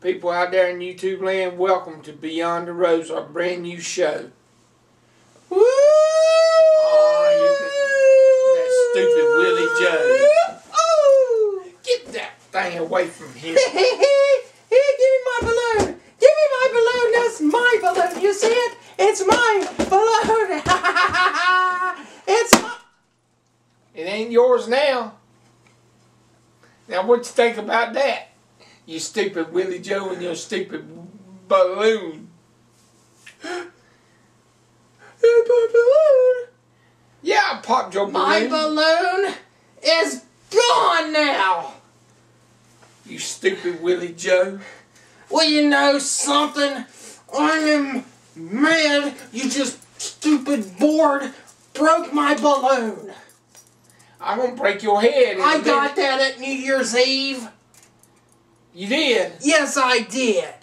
People out there in YouTube land, welcome to Beyond the Ropes, our brand new show. Woo! Oh, that stupid Willie Joe. Get that thing away from here. Give me my balloon. Give me my balloon. That's my balloon. You see it? It's my balloon. It's my... It ain't yours now. Now what you think about that? You stupid Willie Joe and your stupid balloon. My balloon? Yeah, I popped your balloon. My balloon is gone now. You stupid Willie Joe. Well, you know something? I am mad. You just stupid board broke my balloon. I'm gonna break your head. I got that at New Year's Eve. You did? Yes, I did.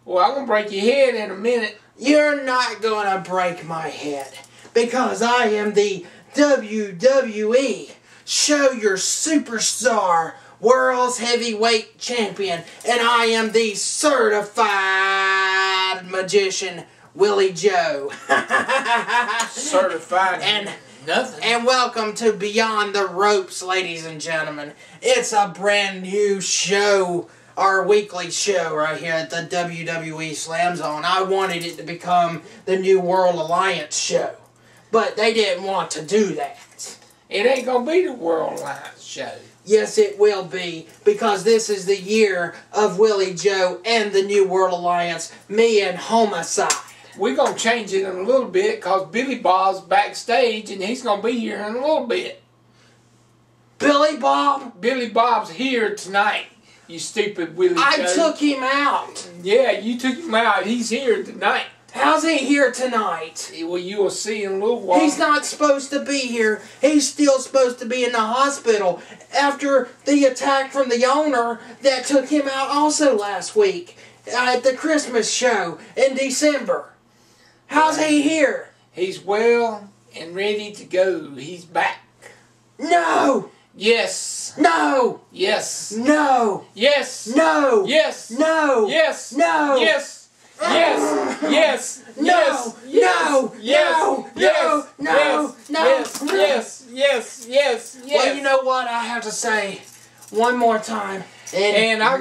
Well, I'm gonna break your head in a minute. You're not gonna break my head because I am the WWE Show Your Superstar World's Heavyweight Champion, and I am the certified magician Willie Joe. Certified and nothing. And welcome to Beyond the Ropes, ladies and gentlemen. It's a brand new show, our weekly show right here at the WWE Slam Zone. I wanted it to become the New World Alliance show, but they didn't want to do that. It ain't gonna be the World Alliance show. Yes, it will be, because this is the year of Willie Joe and the New World Alliance, me and Homicide. We're going to change it in a little bit because Billy Bob's backstage and he's going to be here in a little bit. Billy Bob? Billy Bob's here tonight, you stupid Willie Joe. I took him out. Yeah, you took him out. He's here tonight. How's he here tonight? Well, you will see in a little while. He's not supposed to be here. He's still supposed to be in the hospital after the attack from the owner that took him out also last week at the Christmas show in December. How's he here? He's well and ready to go. He's back. No! Yes. No! Yes. No! Yes. No! Yes. No! Yes. No! Yes. Yes. Yes. No! Yes. No! Yes. No! Yes. No! No! No! Yes. Yes. Yes. Yes. Yes. Well, you know what? I have to say one more time. And I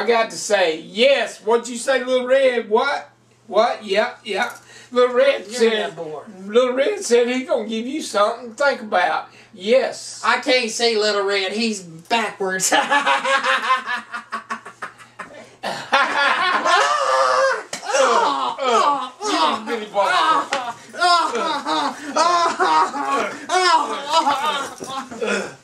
got to say, yes. What'd you say, Little Red? What? What? Yeah, yeah. Little Red said. Little Red said he's gonna give you something to think about. Yes. I can't say Little Red. He's backwards. Billy Bob.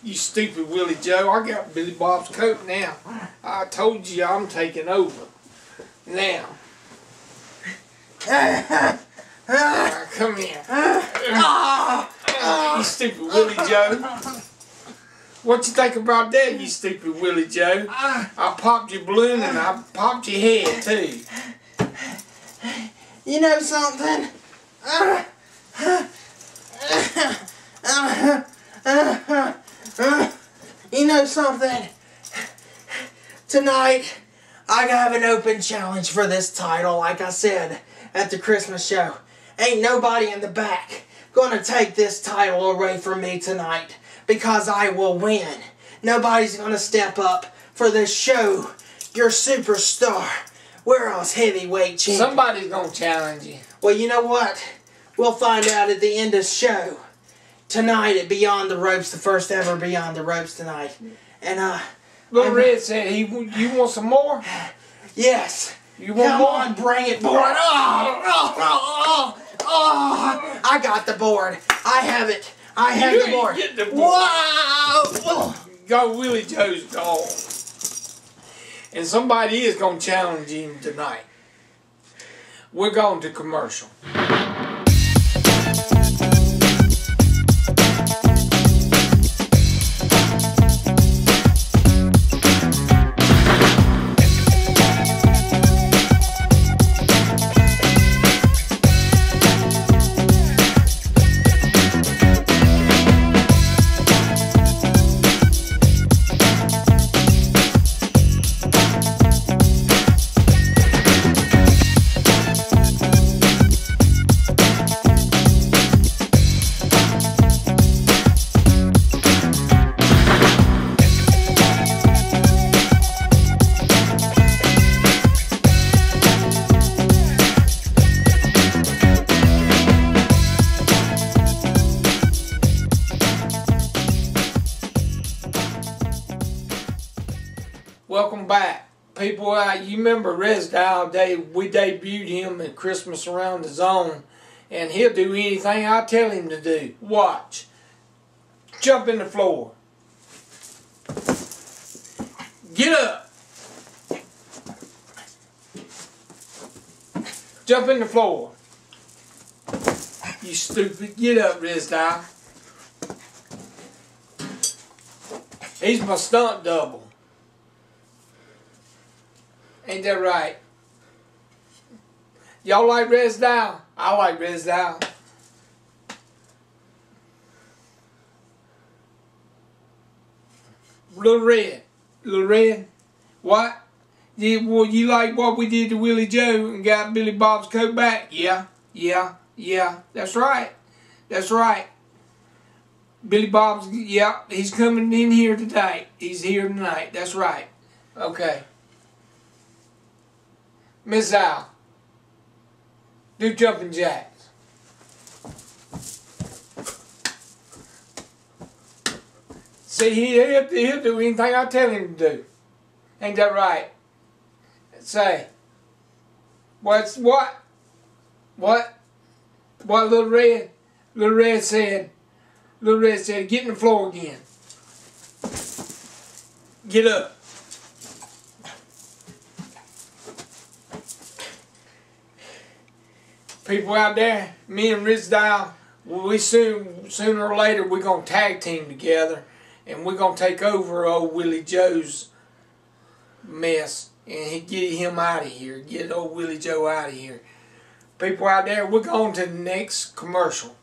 You stupid Willie Joe. I got Billy Bob's coat now. I told you I'm taking over. Now. Come here. You stupid Willie Joe. What you think about that, you stupid Willie Joe? I popped your balloon and I popped your head too. You know something? You know something? Tonight, I have an open challenge for this title, like I said at the Christmas show. Ain't nobody in the back gonna take this title away from me tonight, because I will win. Nobody's gonna step up for this show. Your superstar, world's heavyweight champion. Somebody's gonna challenge you. Well, you know what? We'll find out at the end of the show. Tonight at Beyond the Ropes, the first ever Beyond the Ropes tonight. And, Little Red said, you want some more? Yes. You want Come more? on, bring it, board. I got the board. I have it. I have the board. Get the board. Wow! Go Willie Joe's dog. And somebody is going to challenge him tonight. We're going to commercial. Welcome back. People, you remember Resdial Day, we debuted him at Christmas Around the Zone, and he'll do anything I tell him to do. Watch. Jump in the floor. Get up. Jump in the floor. You stupid. Get up, Resdial. He's my stunt double. Ain't that right? Y'all like Resdial? I like Resdial. Little Red. Little Red. What? Well, you like what we did to Willie Joe and got Billy Bob's coat back? Yeah. That's right. That's right. Billy Bob's, yeah, he's coming in here today. He's here tonight. That's right. Okay. Miss Al, do jumping jacks. See, he'll do anything I tell him to do. Ain't that right? Say, what? What Little Red? Little Red said, get in the floor again. Get up. People out there, me and Resdial, we sooner or later we're gonna tag team together, and we're gonna take over old Willie Joe's mess and get him out of here. Get old Willie Joe out of here. People out there, we're going to the next commercial.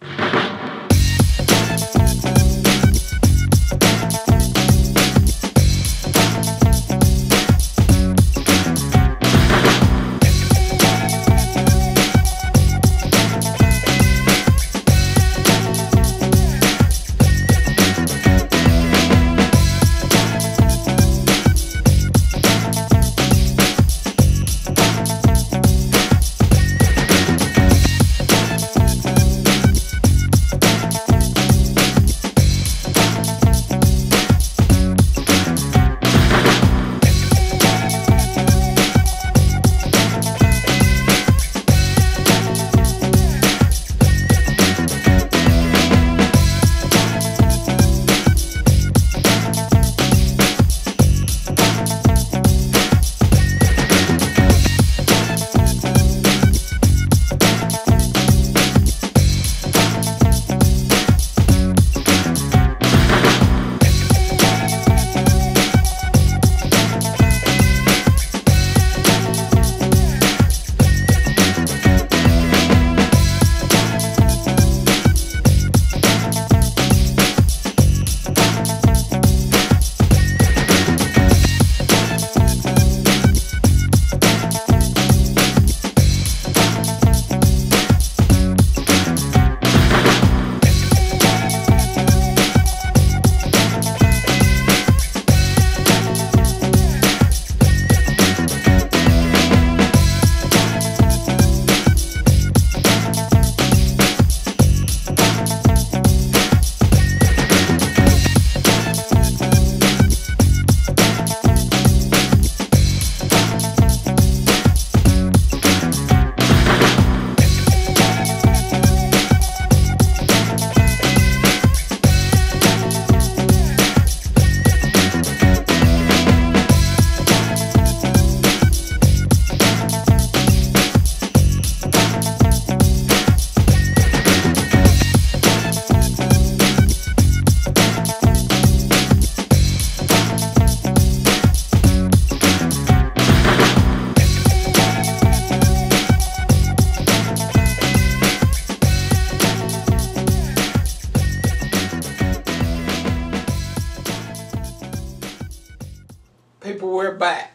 people we're back.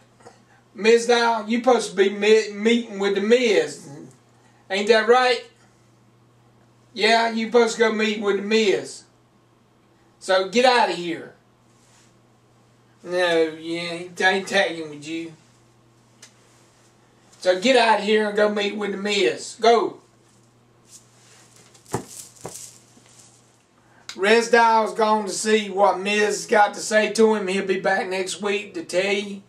Miz Dow, you supposed to be meeting with the Miz. Ain't that right? Yeah, you supposed to go meet with the Miz. So get out of here. No, yeah, he ain't tagging with you. So get out of here and go meet with the Miz. Go. Res Dial's gone to see what Miz got to say to him. He'll be back next week to tell you.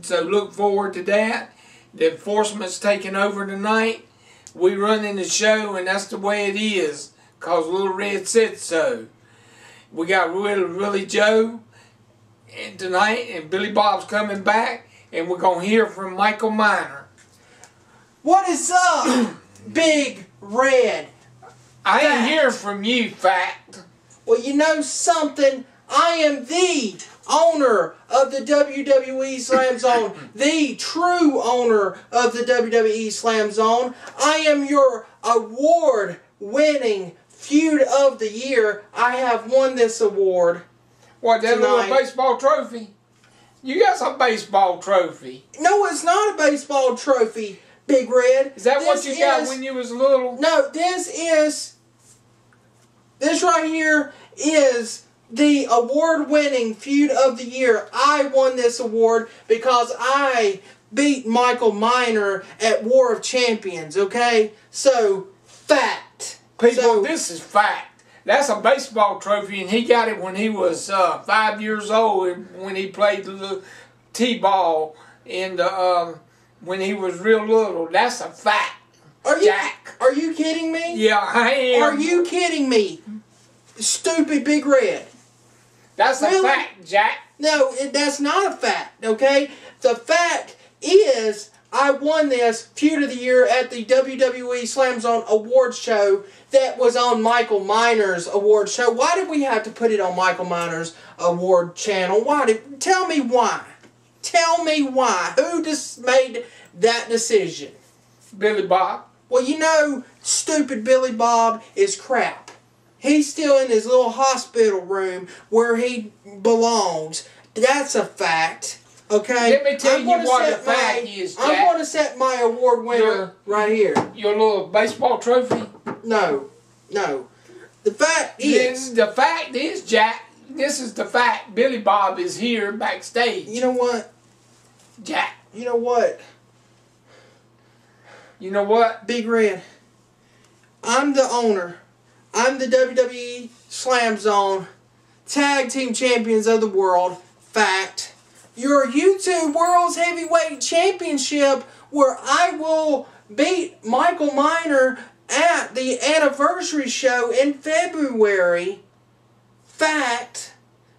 So look forward to that. The enforcement's taking over tonight. We running the show, and that's the way it is, because Little Red said so. We got Willie Joe tonight, and Billy Bob's coming back, and we're going to hear from Michael Miner. What is up, Big Red? I ain't hearing from you, Fact. Well, you know something? I am the owner of the WWE Slam Zone, the true owner of the WWE Slam Zone. I am your award-winning Feud of the Year. I have won this award. What, that tonight. little baseball trophy? You got some baseball trophy. No, it's not a baseball trophy, Big Red. Is that what you got when you was little? No, this right here is the award-winning Feud of the Year. I won this award because I beat Michael Miner at War of Champions, okay? So, fact. People, this is fact. That's a baseball trophy, and he got it when he was 5 years old, when he played the T-ball in the, when he was real little. That's a fact, Jack. Are you kidding me? Yeah, I am. Are you kidding me? Stupid Big Red. That's a fact, Jack. No, that's not a fact, okay? The fact is, I won this Feud of the Year at the WWE Slam Zone Awards show that was on Michael Miner's award show. Why did we have to put it on Michael Miner's award channel? Tell me why. Tell me why. Who just made that decision? Billy Bob. Well, you know, stupid Billy Bob is crap. He's still in his little hospital room where he belongs. That's a fact. Okay? Let me tell you what the fact is, Jack. I'm going to set my award winner right here. Your little baseball trophy? No. The fact is... The fact is, Jack, this is the fact. Billy Bob is here backstage. You know what? Jack. You know what? You know what? Big Red. I'm the owner. I'm the WWE Slam Zone Tag Team Champions of the World. Fact. Your YouTube World's Heavyweight Championship, where I will beat Michael Miner at the anniversary show in February. Fact.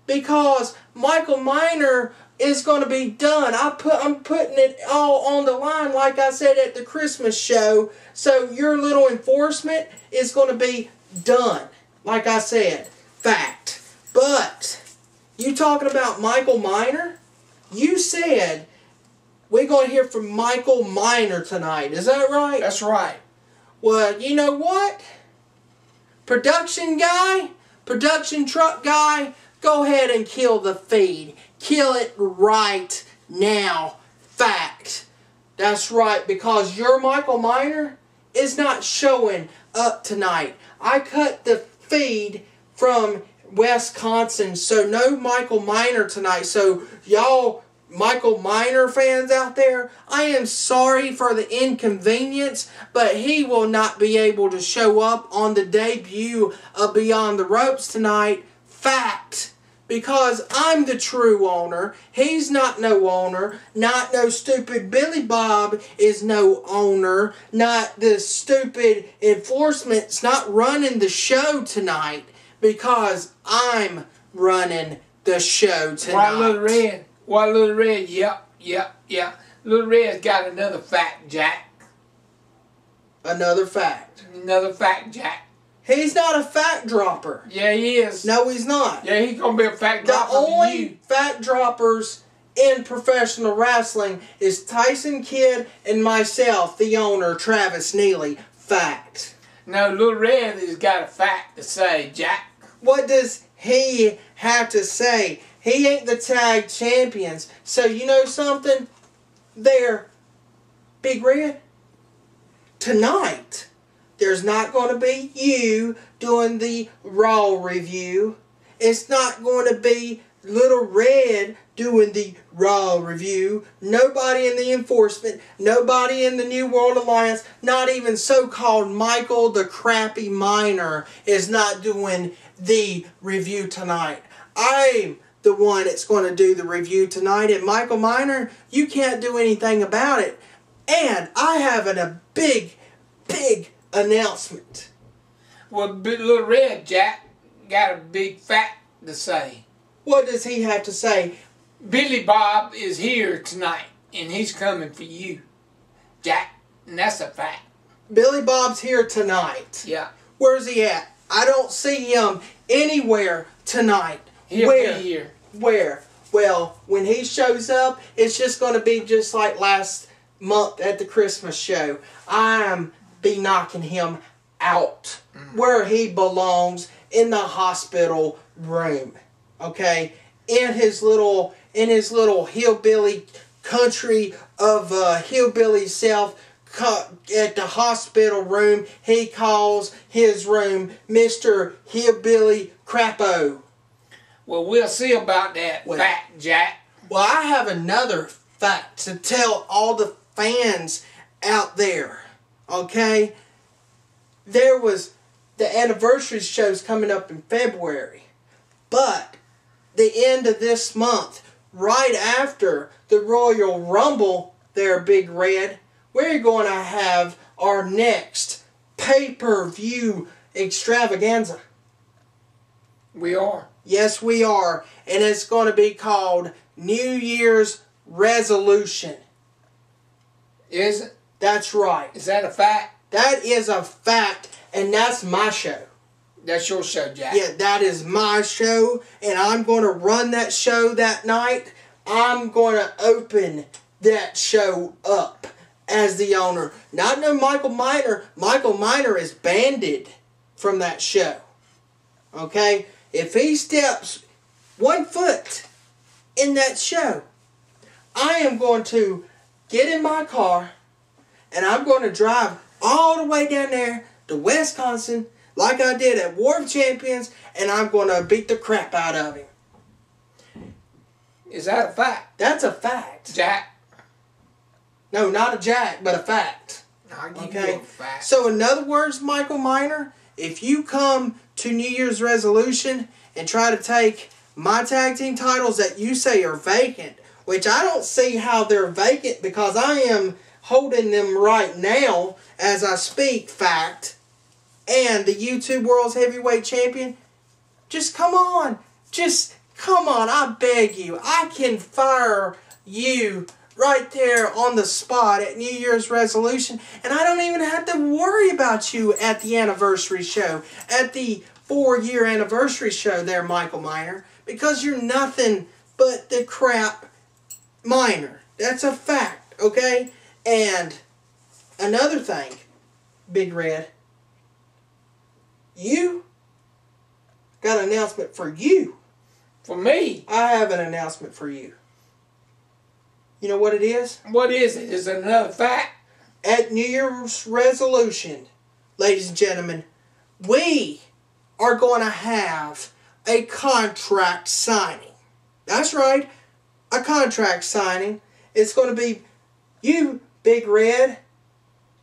Because Michael Miner is going to be done. I'm putting it all on the line, like I said at the Christmas show. So your little enforcement is going to be done, like I said. Fact. But you talking about Michael Miner? You said we're going to hear from Michael Miner tonight. Is that right? That's right. Well, you know what? Production guy, production truck guy, go ahead and kill the feed. Kill it right now. Fact. That's right, because your Michael Miner is not showing up tonight. I cut the feed from Wisconsin, so no Michael Miner tonight. So y'all Michael Miner fans out there, I am sorry for the inconvenience, but he will not be able to show up on the debut of Beyond the Ropes tonight. Fact. Because I'm the true owner. He's not no owner. Not no stupid Billy Bob is no owner. Not the stupid enforcement's not running the show tonight. Because I'm running the show tonight. Why, Little Red? Yep. Little Red's got another fact, Jack. Another fact. Another fact, Jack. He's not a fact dropper. Yeah, he is. No, he's not. Yeah, he's going to be a fact dropper. The only fact droppers in professional wrestling is Tyson Kidd and myself, the owner, Travis Neely. Fact. No, Little Red has got a fact to say, Jack. What does he have to say? He ain't the tag champions. So you know something? There, Big Red, tonight, there's not going to be you doing the Raw review. It's not going to be Little Red doing the Raw review. Nobody in the Enforcement, nobody in the New World Alliance, not even so-called Michael the Crappy Miner is not doing the review tonight. I'm the one that's going to do the review tonight. And Michael Miner, you can't do anything about it. And I have a big announcement. Well, Little Red, Jack, got a big fact to say. What does he have to say? Billy Bob is here tonight, and he's coming for you, Jack. And that's a fact. Billy Bob's here tonight. Yeah. Where's he at? I don't see him anywhere tonight. He'll be here. Where? Well, when he shows up, it's just going to be just like last month at the Christmas show. I'm be knocking him out where he belongs, in the hospital room. Okay? In his little hillbilly country of hillbilly self, at the hospital room, he calls his room Mr. Hillbilly Crapo. Well, we'll see about that fact, Jack. Well, I have another fact to tell all the fans out there. Okay? There was the anniversary shows coming up in February. But the end of this month, right after the Royal Rumble there, Big Red, we're going to have our next pay-per-view extravaganza. We are. Yes, we are. And it's going to be called New Year's Resolution. Is it? That's right. Is that a fact? That is a fact, and that's my show. That's your show, Jack. Yeah, that is my show, and I'm going to run that show that night. I'm going to open that show up as the owner. Not no Michael Miner. Michael Miner is banned from that show. Okay? If he steps 1 foot in that show, I am going to get in my car and I'm going to drive all the way down there to Wisconsin like I did at War of Champions, and I'm going to beat the crap out of him. Is that a fact? That's a fact. Jack? No, not a jack, but a fact. I'll give you a fact. So in other words, Michael Miner, if you come to New Year's Resolution and try to take my tag team titles that you say are vacant, which I don't see how they're vacant because I am holding them right now as I speak, fact, and the YouTube World's Heavyweight Champion, just come on. Just come on, I beg you. I can fire you right there on the spot at New Year's Resolution, and I don't even have to worry about you at the anniversary show, at the 4-year anniversary show there, Michael Miner, because you're nothing but the crap Miner. That's a fact, okay? And another thing, Big Red, you got an announcement for you. For me? I have an announcement for you. You know what it is? What is it? Is it another fact? At New Year's Resolution, ladies and gentlemen, we are going to have a contract signing. That's right, a contract signing. It's going to be you, Big Red.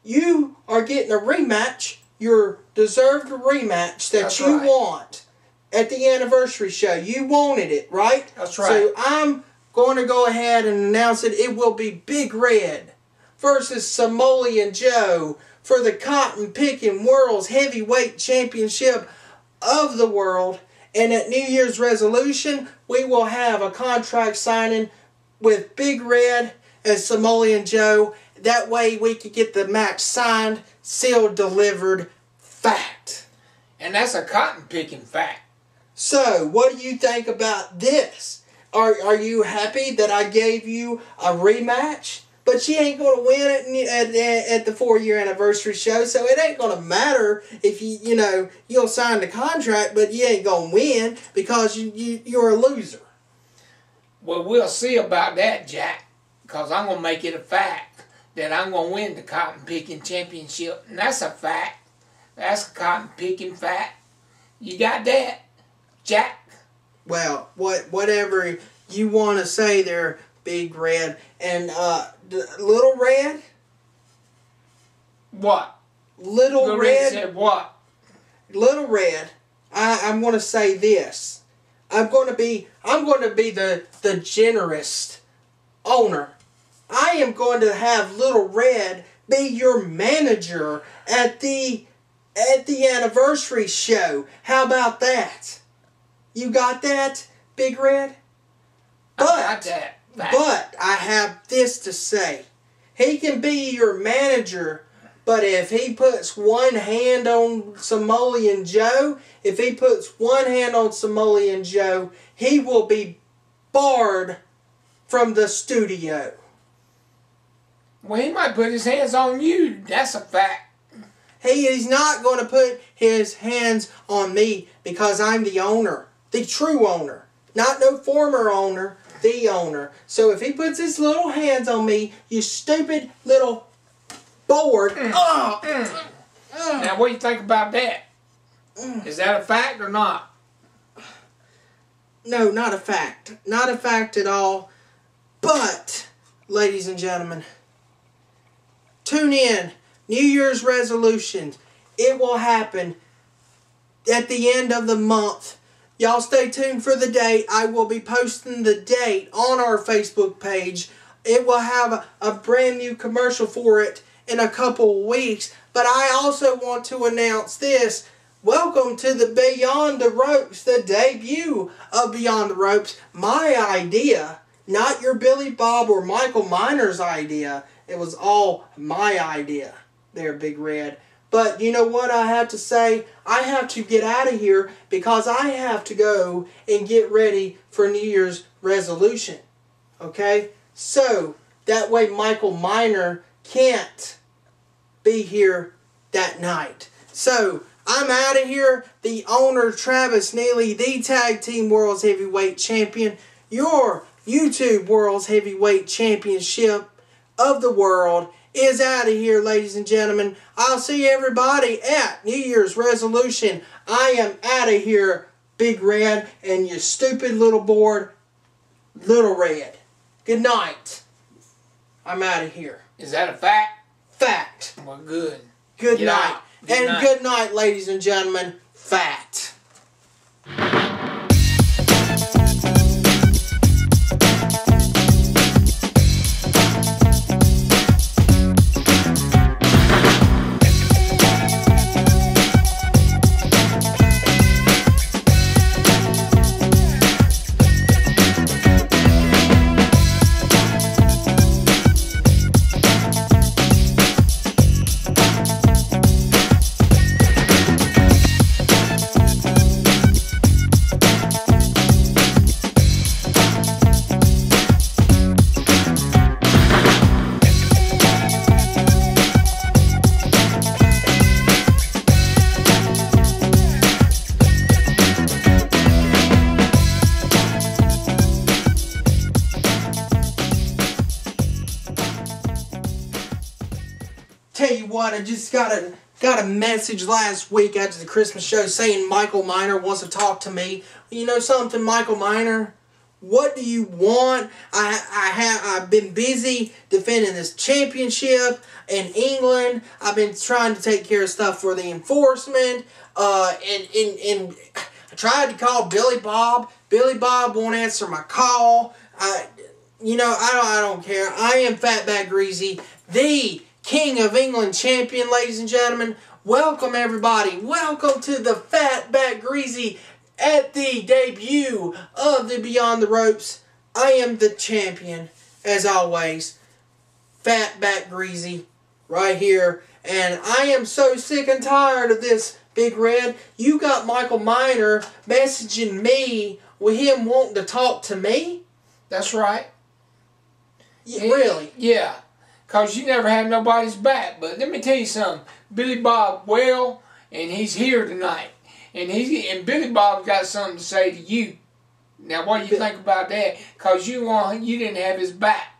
You are getting a rematch, your deserved rematch that you want at the anniversary show. You wanted it, right? That's right. So I'm going to go ahead and announce it. It will be Big Red versus Samoan Joe for the Cotton Picking World's Heavyweight Championship of the world. And at New Year's Resolution, we will have a contract signing with Big Red and Samoan Joe. That way we could get the match signed, sealed, delivered. Fact. And that's a cotton picking fact. So, what do you think about this? Are you happy that I gave you a rematch? But you ain't going to win at the 4-year anniversary show, so it ain't going to matter if you'll sign the contract, but you ain't going to win because you're a loser. Well, we'll see about that, Jack, because I'm going to make it a fact that I'm going to win the cotton picking championship. And that's a fact. That's a cotton picking fact. You got that, Jack? Well, whatever you want to say there, Big Red. And Little Red? What? Little Red said what? Little Red, I'm going to say this. I'm going to be the generous owner. I am going to have Little Red be your manager at the anniversary show. How about that? You got that, Big Red? I got that. But I have this to say. He can be your manager, but if he puts one hand on Samoan Joe, he will be barred from the studio. Well, he might put his hands on you. That's a fact. He's not going to put his hands on me because I'm the owner. The true owner. Not no former owner. The owner. So if he puts his little hands on me, you stupid little board. Now, what do you think about that? Is that a fact or not? No, not a fact. Not a fact at all. But, ladies and gentlemen, tune in. New Year's resolutions. It will happen at the end of the month. Y'all stay tuned for the date. I will be posting the date on our Facebook page. It will have a brand new commercial for it in a couple weeks. But I also want to announce this. Welcome to the Beyond the Ropes, the debut of Beyond the Ropes. My idea, not your Billy Bob or Michael Miner's idea. It was all my idea there, Big Red. But you know what I have to say? I have to get out of here because I have to go and get ready for New Year's resolution. Okay? So, that way Michael Miner can't be here that night. So, I'm out of here. The owner, Travis Neely, the Tag Team World's Heavyweight Champion, your YouTube World's Heavyweight Championship of the world, is out of here, ladies and gentlemen. I'll see everybody at New Year's resolution. I am out of here, Big Red, and you stupid little board, Little Red. Good night. I'm out of here. Is that a fact? Fact. Well, good. Good night. Good night, ladies and gentlemen. Fact. Tell you what, I just got a message last week after the Christmas show saying Michael Miner wants to talk to me. You know something, Michael Miner? What do you want? I've been busy defending this championship in England. I've been trying to take care of stuff for the enforcement. And I tried to call Billy Bob. Billy Bob won't answer my call. I don't care. I am Fatback Greasy, the King of England champion, ladies and gentlemen. Welcome, everybody. Welcome to the Fatback Greasy at the debut of the Beyond the Ropes. I am the champion, as always. Fatback Greasy, right here. And I am so sick and tired of this, Big Red. You got Michael Miner messaging me with him wanting to talk to me? That's right. Yeah, really? Yeah. Because you never had nobody's back. But let me tell you something. Billy Bob and he's here tonight. And Billy Bob's got something to say to you. Now, what do you think about that? Because you didn't have his back,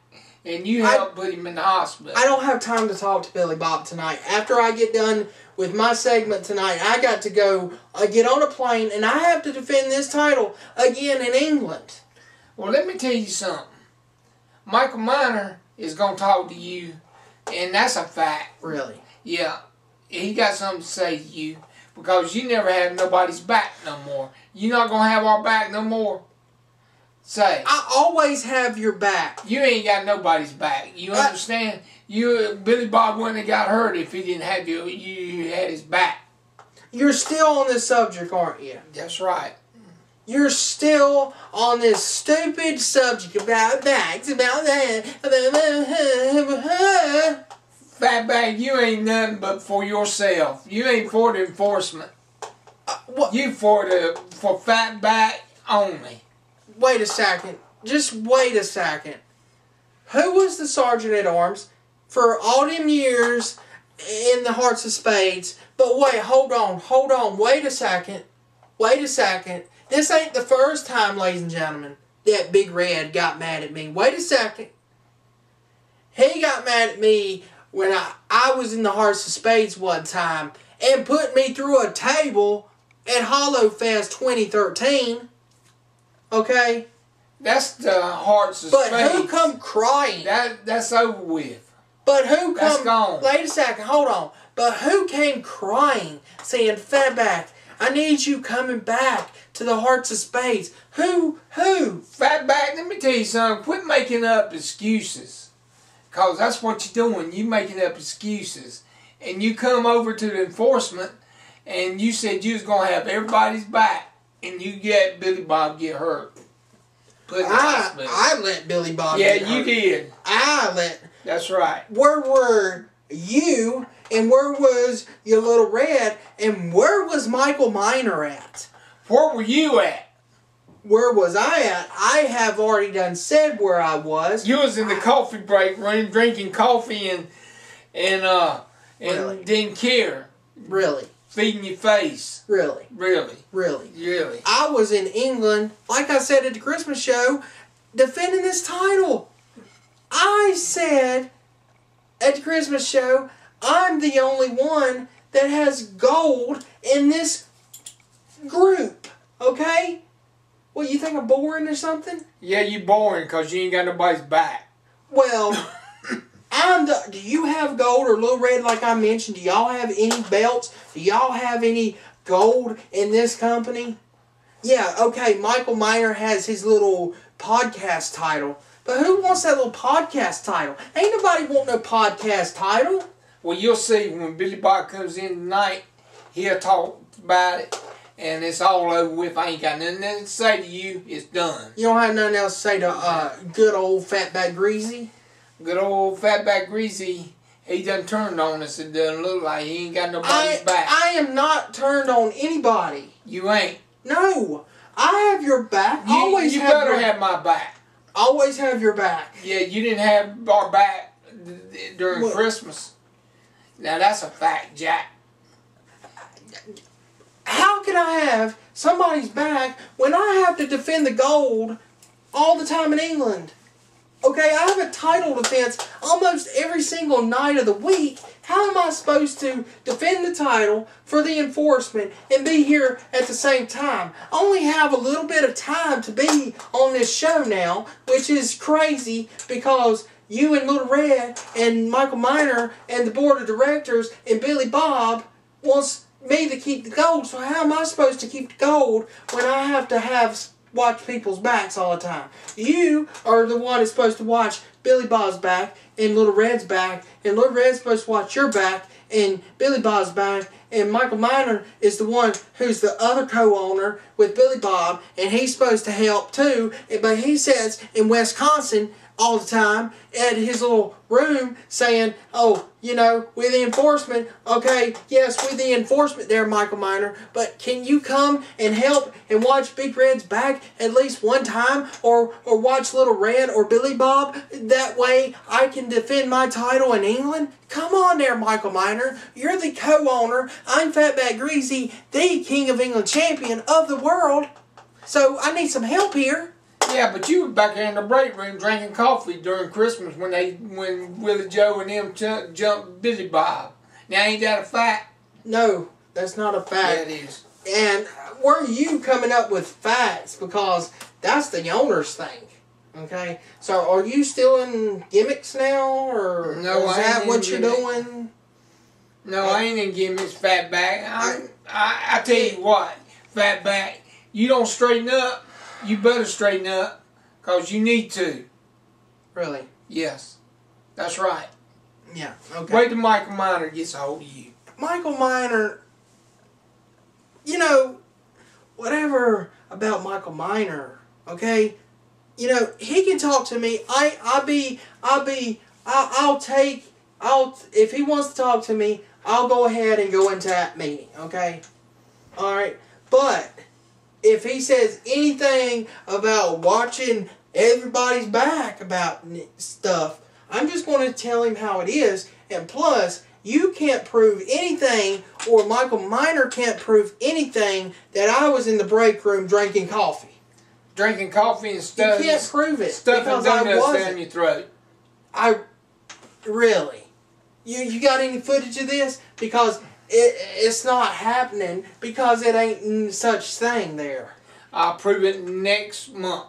and you helped put him in the hospital. I don't have time to talk to Billy Bob tonight. After I get done with my segment tonight, I got to go get on a plane, and I have to defend this title again in England. Well, let me tell you something. Michael Miner is going to talk to you, and that's a fact. Really? Yeah. He got something to say to you, because you never have nobody's back no more. You're not going to have our back no more. Say. I always have your back. You ain't got nobody's back. You understand? Billy Bob wouldn't have got hurt if he didn't have you had his back. You're still on this subject, aren't you? That's right. You're still on this stupid subject about backs, about that. Fatback, you ain't nothing but for yourself. You ain't for the enforcement. You for Fatback only. Wait a second. Just wait a second. Who was the Sergeant at Arms for all them years in the Hearts of Spades? But wait, hold on. Wait a second. This ain't the first time, ladies and gentlemen, that Big Red got mad at me. Wait a second. He got mad at me when I was in the Hearts of Spades one time and put me through a table at Hollowfest 2013. Okay? That's the Hearts of Spades. But who come crying? That's over with. But who come... That's gone. Wait a second, hold on. But who came crying, saying, Fatback, I need you coming back to the Hearts of Spades? Who? Fatback, let me tell you something. Quit making up excuses. Because that's what you're doing. You making up excuses. And you come over to the enforcement, and you said you was going to have everybody's back, and you get Billy Bob get hurt. I let Billy Bob get hurt. Yeah, you did. That's right. Where were you, and where was your Little Red, and where was Michael Miner at? Where were you at? Where was I at? I have already done said where I was. You was in the coffee break room drinking coffee and really? didn't care. Really? Feeding your face. Really? Really? I was in England, like I said at the Christmas show, defending this title. I said at the Christmas show, I'm the only one that has gold in this group. Okay? What, you think I'm boring or something? Yeah, you boring because you ain't got nobody's back. Well, do you have gold or Little Red like I mentioned? Do y'all have any belts? Do y'all have any gold in this company? Yeah, okay, Michael Miner has his little podcast title. But who wants that little podcast title? Ain't nobody want no podcast title. Well, you'll see when Billy Bob comes in tonight, he'll talk about it. And it's all over with. I ain't got nothing to say to you. It's done. You don't have nothing else to say to good old Fatback Greasy? Good old Fatback Greasy, he done turned on us. It doesn't look like he ain't got nobody's back. I am not turned on anybody. You ain't? No. I have your back. You better have my back. Always have your back. Yeah, you didn't have our back during Christmas. Now that's a fact, Jack. How can I have somebody's back when I have to defend the gold all the time in England? Okay, I have a title defense almost every single night of the week. How am I supposed to defend the title for the enforcement and be here at the same time? I only have a little bit of time to be on this show now, which is crazy because you and Little Red and Michael Miner and the board of directors and Billy Bob wants me to keep the gold. So how am I supposed to keep the gold when I have to watch people's backs all the time? You are the one that's supposed to watch Billy Bob's back and Little Red's back, and Little Red's supposed to watch your back and Billy Bob's back, and Michael Miner is the one who's the other co-owner with Billy Bob, and he's supposed to help too, but he sits in Wisconsin all the time at his little room saying, oh, you know, we're the enforcement. Okay, yes, we're the enforcement there, Michael Miner, but can you come and help and watch Big Red's back at least one time, or watch Little Red or Billy Bob? That way I can defend my title in England? Come on there, Michael Miner. You're the co-owner. I'm Fatback Greasy, the King of England champion of the world. So I need some help here. Yeah, but you were back there in the break room drinking coffee during Christmas when Willie Joe and them jumped Billy Bob. Now ain't that a fact? No, that's not a fact. Yeah, it is. And where are you coming up with facts? Because that's the owner's thing. Okay? So are you still in gimmicks now? Or No, is I that ain't what in you're gimmicks. doing? No, I ain't in gimmicks, Fatback. I tell you what, Fatback, you don't straighten up, you better straighten up, because you need to. Really? Yes. That's right. Yeah, okay. Wait till Michael Miner gets a hold of you. Michael Miner, you know, whatever about Michael Miner, okay? You know, he can talk to me. If he wants to talk to me, I'll go ahead and go into that meeting, okay? Alright? But, if he says anything about watching everybody's back about stuff, I'm just going to tell him how it is. And plus, you can't prove anything, or Michael Miner can't prove anything, that I was in the break room drinking coffee. Drinking coffee and stuff. You can't prove it. Stuffing because I donuts wasn't. down your throat. Really? You got any footage of this? Because it's not happening, because it ain't such thing there. I'll prove it next month.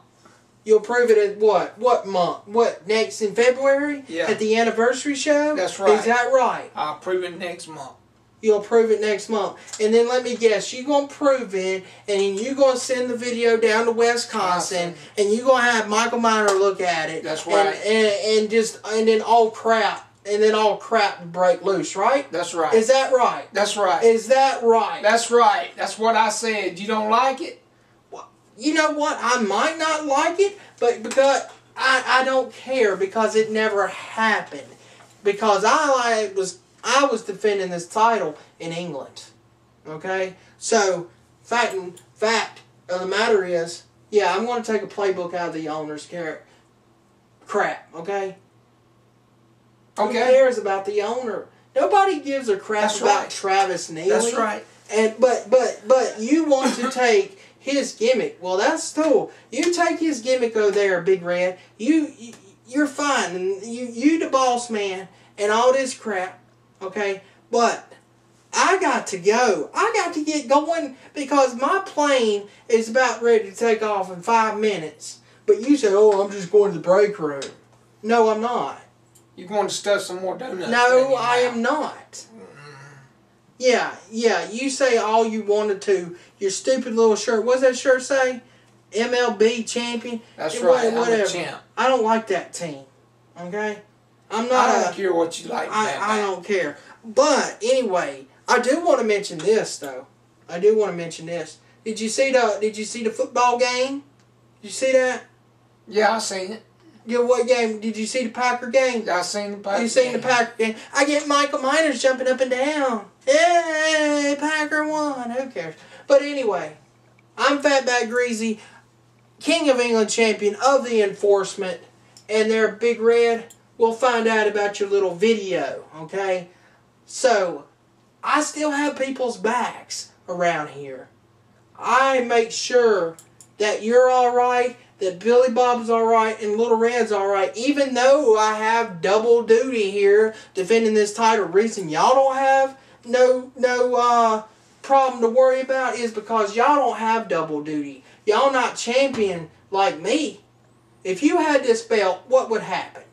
You'll prove it at what? What month? What, next in February? Yeah. At the anniversary show? That's right. Is that right? I'll prove it next month. You'll prove it next month. And then let me guess, you're going to prove it, and then you're going to send the video down to Wisconsin, and you're going to have Michael Miner look at it. That's right. And then all crap. And then all crap break loose, right? That's right. Is that right? That's right. Is that right? That's right. That's what I said. You don't like it? You know what? I might not like it, but because I don't care, because it never happened. Because I was defending this title in England. Okay? So, fact of the matter is, yeah, I'm going to take a playbook out of the owner's crap, okay? Who cares about the owner? Nobody gives a crap about Travis Neely. That's right. And but you want to take his gimmick. Well, that's cool. You take his gimmick over there, Big Red. You're fine, and you the boss man, and all this crap. Okay, but I got to go. I got to get going, because my plane is about ready to take off in 5 minutes. But you said, "Oh, I'm just going to the break room." No, I'm not. You're going to stuff some more donuts. No, I am not. Yeah, you say all you wanted to. Your stupid little shirt. What's that shirt say? MLB champion? That's right, whatever. I'm a champ. I don't like that team. Okay? I don't care what you like. I don't care. But, anyway, I do want to mention this, though. I do want to mention this. Did you see the football game? Did you see that? Yeah, I seen it. Yeah, what game? Did you see the Packer game? I seen the Packer game. You seen the Packer game? I get Michael Miners jumping up and down. Yay, Packer won. Who cares? But anyway, I'm Fatback Greasy, King of England champion of the Enforcement, and they're Big Red. We'll find out about your little video, okay? So, I still have people's backs around here. I make sure that you're alright, that Billy Bob's alright, and Little Red's alright, even though I have double duty here defending this title. Reason y'all don't have no problem to worry about is because y'all don't have double duty. Y'all not champion like me. If you had this belt, what would happen?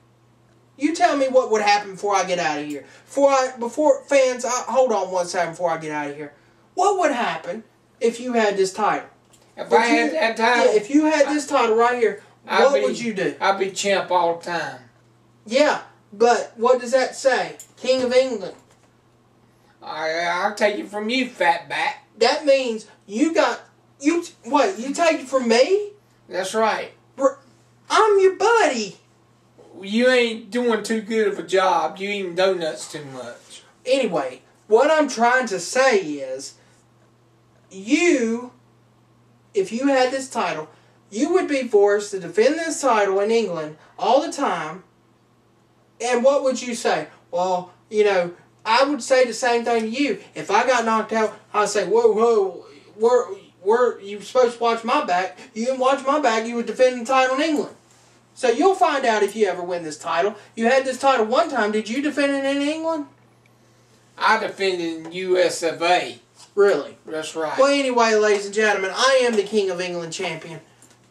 You tell me what would happen before I get out of here. Hold on one second before I get out of here. What would happen if you had this title? If I had that title? Yeah, if you had this title right here, what would you do? I'd be champ all the time. Yeah, but what does that say? King of England. I'll take it from you, Fatback. That means you take it from me? That's right. I'm your buddy. You ain't doing too good of a job. You eating donuts too much. Anyway, what I'm trying to say is, if you had this title, you would be forced to defend this title in England all the time. And what would you say? Well, I would say the same thing to you. If I got knocked out, I'd say, whoa, you were supposed to watch my back. You didn't watch my back. You were defending the title in England. So you'll find out if you ever win this title. You had this title one time. Did you defend it in England? I defended in US of A. Really? That's right. Well, anyway, ladies and gentlemen, I am the King of England champion.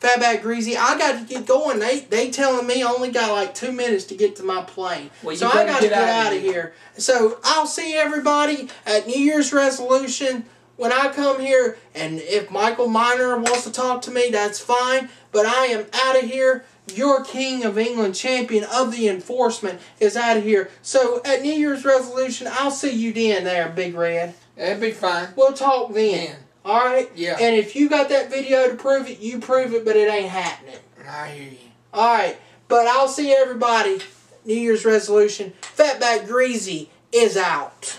Fatback Greasy, I got to get going. They telling me I only got like 2 minutes to get to my plane. Well, so I got to get out of here. So I'll see everybody at New Year's resolution when I come here. And if Michael Miner wants to talk to me, that's fine. But I am out of here. Your King of England champion of the enforcement is out of here. So at New Year's resolution, I'll see you then there, Big Red. That'd be fine. We'll talk then. Yeah. Alright? Yeah. And if you got that video to prove it, you prove it, but it ain't happening. I hear you. Alright. But I'll see everybody. New Year's resolution. Fatback Greasy is out.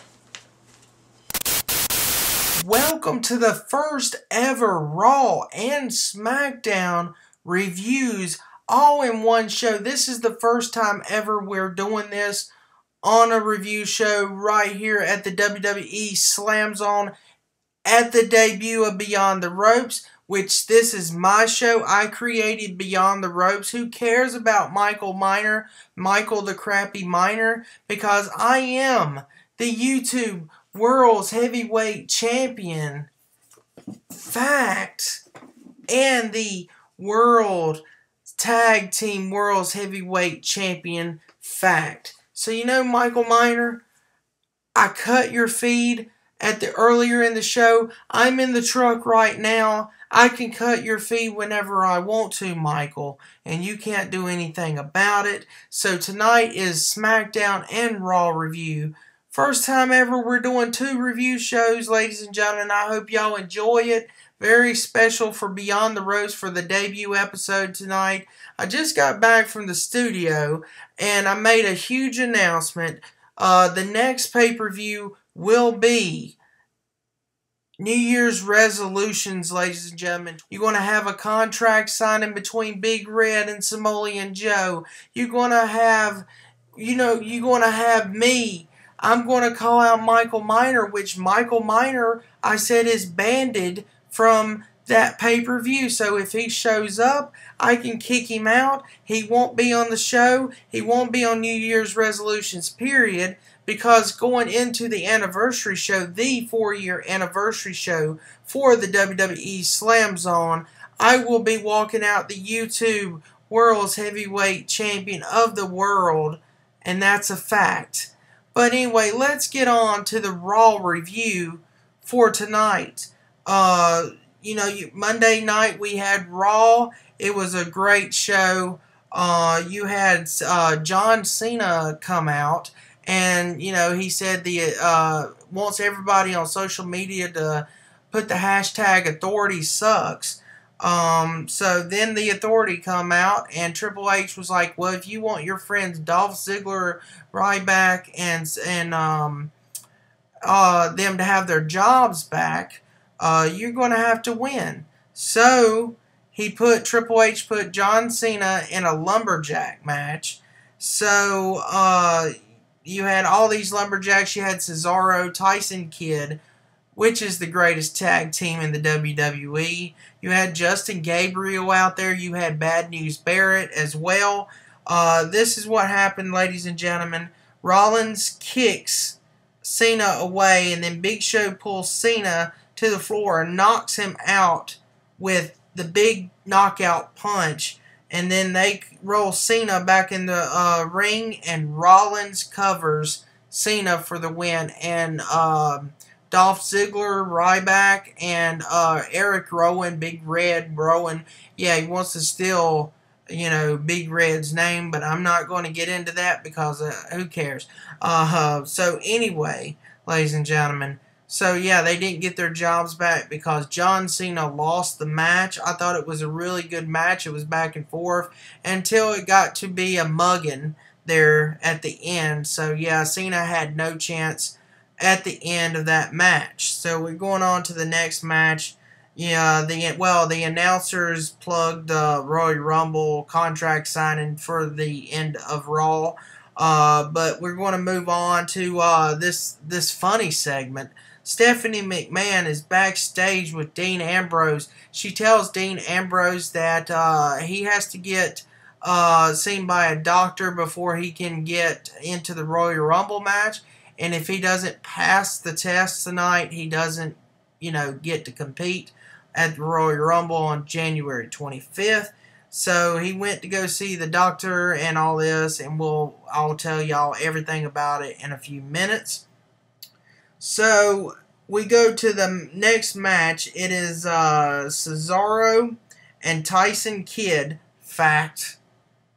Welcome to the first ever Raw and SmackDown reviews all in one show. This is the first time ever we're doing this on a review show right here at the WWE Slam Zone at the debut of Beyond the Ropes, which this is my show. I created Beyond the Ropes. Who cares about Michael Miner, Michael the Crappy Miner? Because I am the YouTube World's Heavyweight Champion. Fact. And the World Tag Team World's Heavyweight Champion. Fact. So you know, Michael Miner, I cut your feed earlier in the show. I'm in the truck right now. I can cut your feed whenever I want to, Michael, and you can't do anything about it. So tonight is SmackDown and Raw review. First time ever we're doing 2 review shows, ladies and gentlemen. I hope y'all enjoy it. Very special for Beyond the Ropes for the debut episode tonight. I just got back from the studio and I made a huge announcement. The next pay-per-view will be New Year's resolutions, ladies and gentlemen. You're going to have a contract signing between Big Red and Samoan Joe. You're going to have, you're going to have me. I'm going to call out Michael Miner, which Michael Miner, I said, is banned from that pay-per-view. So if he shows up, I can kick him out. He won't be on the show. He won't be on New Year's resolutions, period. Because going into the anniversary show, the 4-year anniversary show for the WWE Slam Zone, I will be walking out the YouTube World's Heavyweight Champion of the world. And that's a fact. But anyway, let's get on to the Raw review for tonight. Monday night we had Raw. It was a great show. You had John Cena come out, and he said wants everybody on social media to put the hashtag authority sucks. So then the Authority come out, and Triple H was like, well, if you want your friends Dolph Ziggler, Ryback, and them to have their jobs back, you're going to have to win. So Triple H put John Cena in a lumberjack match. So you had all these lumberjacks. You had Cesaro, Tyson Kidd, which is the greatest tag team in the WWE. You had Justin Gabriel out there. You had Bad News Barrett as well. This is what happened, ladies and gentlemen. Rollins kicks Cena away, and then Big Show pulls Cena to the floor and knocks him out with the big knockout punch. And then they roll Cena back in the ring, and Rollins covers Cena for the win. And Dolph Ziggler, Ryback, and Eric Rowan, Big Red Rowan. Yeah, he wants to steal, Big Red's name, but I'm not going to get into that because who cares? So anyway, ladies and gentlemen, so yeah, they didn't get their jobs back because John Cena lost the match. I thought it was a really good match. It was back and forth until it got to be a mugging there at the end. So yeah, Cena had no chance at the end of that match. So we're going on to the next match. Yeah, the announcers plugged Royal Rumble contract signing for the end of Raw. But we're going to move on to this funny segment. Stephanie McMahon is backstage with Dean Ambrose. She tells Dean Ambrose that he has to get seen by a doctor before he can get into the Royal Rumble match. And if he doesn't pass the test tonight, he doesn't, get to compete at the Royal Rumble on January 25th. So he went to go see the doctor and all this, and I'll tell y'all everything about it in a few minutes. So we go to the next match. It is Cesaro and Tyson Kidd, fact,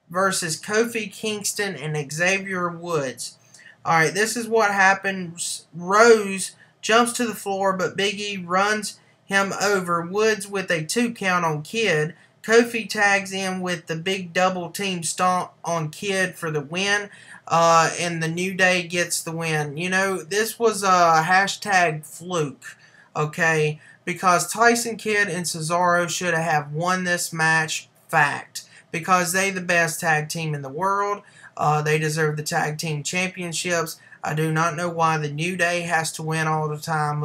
versus Kofi Kingston and Xavier Woods. Alright, this is what happens. Rose jumps to the floor, but Big E runs him over. Woods with a 2 count on Kidd. Kofi tags in with the big double team stomp on Kidd for the win. And the New Day gets the win. This was a hashtag fluke, okay? Because Tyson Kidd and Cesaro should have won this match, fact. Because they the best tag team in the world. They deserve the tag team championships. I do not know why the New Day has to win all the time.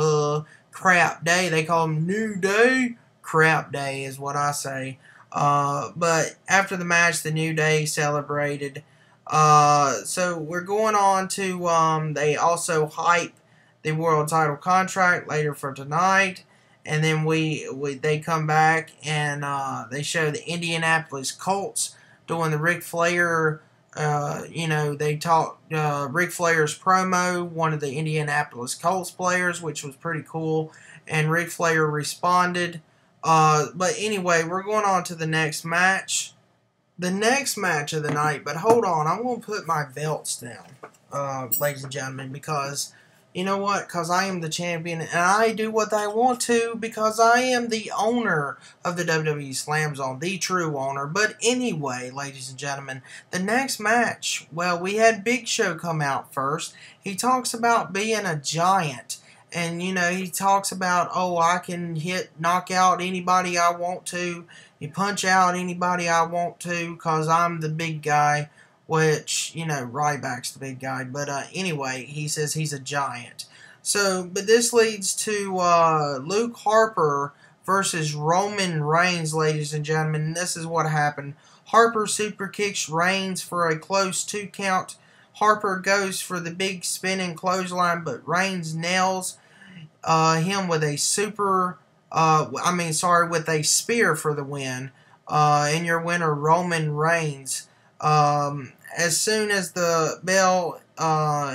Crap day. They call them New Day. Crap day is what I say. But after the match, the New Day celebrated. So we're going on to, they also hype the world title contract later for tonight. And then they come back and they show the Indianapolis Colts doing the Ric Flair. They talk Ric Flair's promo, one of the Indianapolis Colts players, which was pretty cool. And Ric Flair responded. But anyway, we're going on to the next match. The next match of the night. But hold on, I'm going to put my belts down, ladies and gentlemen, because you know what? Because I am the champion, and I do what I want to, because I am the owner of the WWE Slam Zone, the true owner. But anyway, ladies and gentlemen, the next match, well, we had Big Show come out first. He talks about being a giant. And, he talks about, I can knock out anybody I want to. You punch out anybody I want to because I'm the big guy, which, Ryback's the big guy. But anyway, he says he's a giant. So, but this leads to Luke Harper versus Roman Reigns, ladies and gentlemen. And this is what happened. Harper super kicks Reigns for a close 2 count. Harper goes for the big spinning clothesline, but Reigns nails him with a with a spear for the win. And your winner, Roman Reigns. As soon as the bell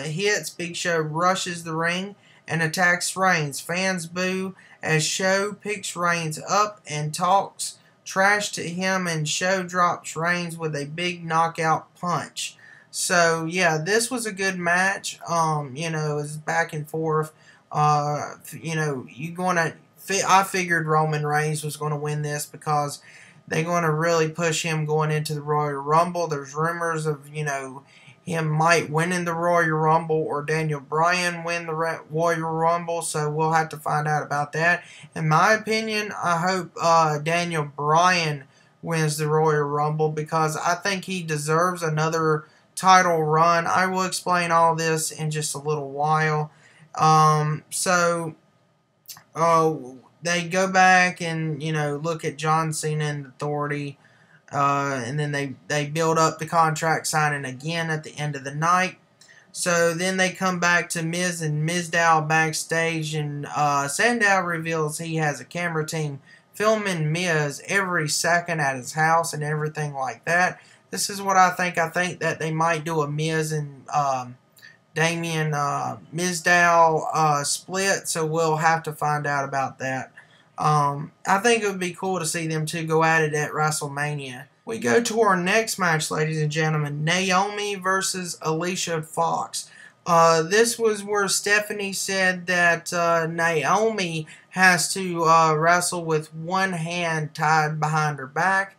hits, Big Show rushes the ring and attacks Reigns. Fans boo as Show picks Reigns up and talks trash to him, and Show drops Reigns with a big knockout punch. So yeah, this was a good match. It was back and forth. I figured Roman Reigns was going to win this because they're going to really push him going into the Royal Rumble. There's rumors of, him might win in the Royal Rumble or Daniel Bryan win the Royal Rumble, so we'll have to find out about that. In my opinion, I hope Daniel Bryan wins the Royal Rumble because I think he deserves another title run. I will explain all this in just a little while. They go back and, look at John Cena and Authority, and then they build up the contract signing again at the end of the night. So then they come back to Miz and Mizdow backstage, and Sandow reveals he has a camera team filming Miz every second at his house and everything like that. This is what I think. I think that they might do a Miz and Damien Mizdow split, so we'll have to find out about that. I think it would be cool to see them two go at it at WrestleMania. We go to our next match, ladies and gentlemen. Naomi versus Alicia Fox. This was where Stephanie said that Naomi has to wrestle with one hand tied behind her back.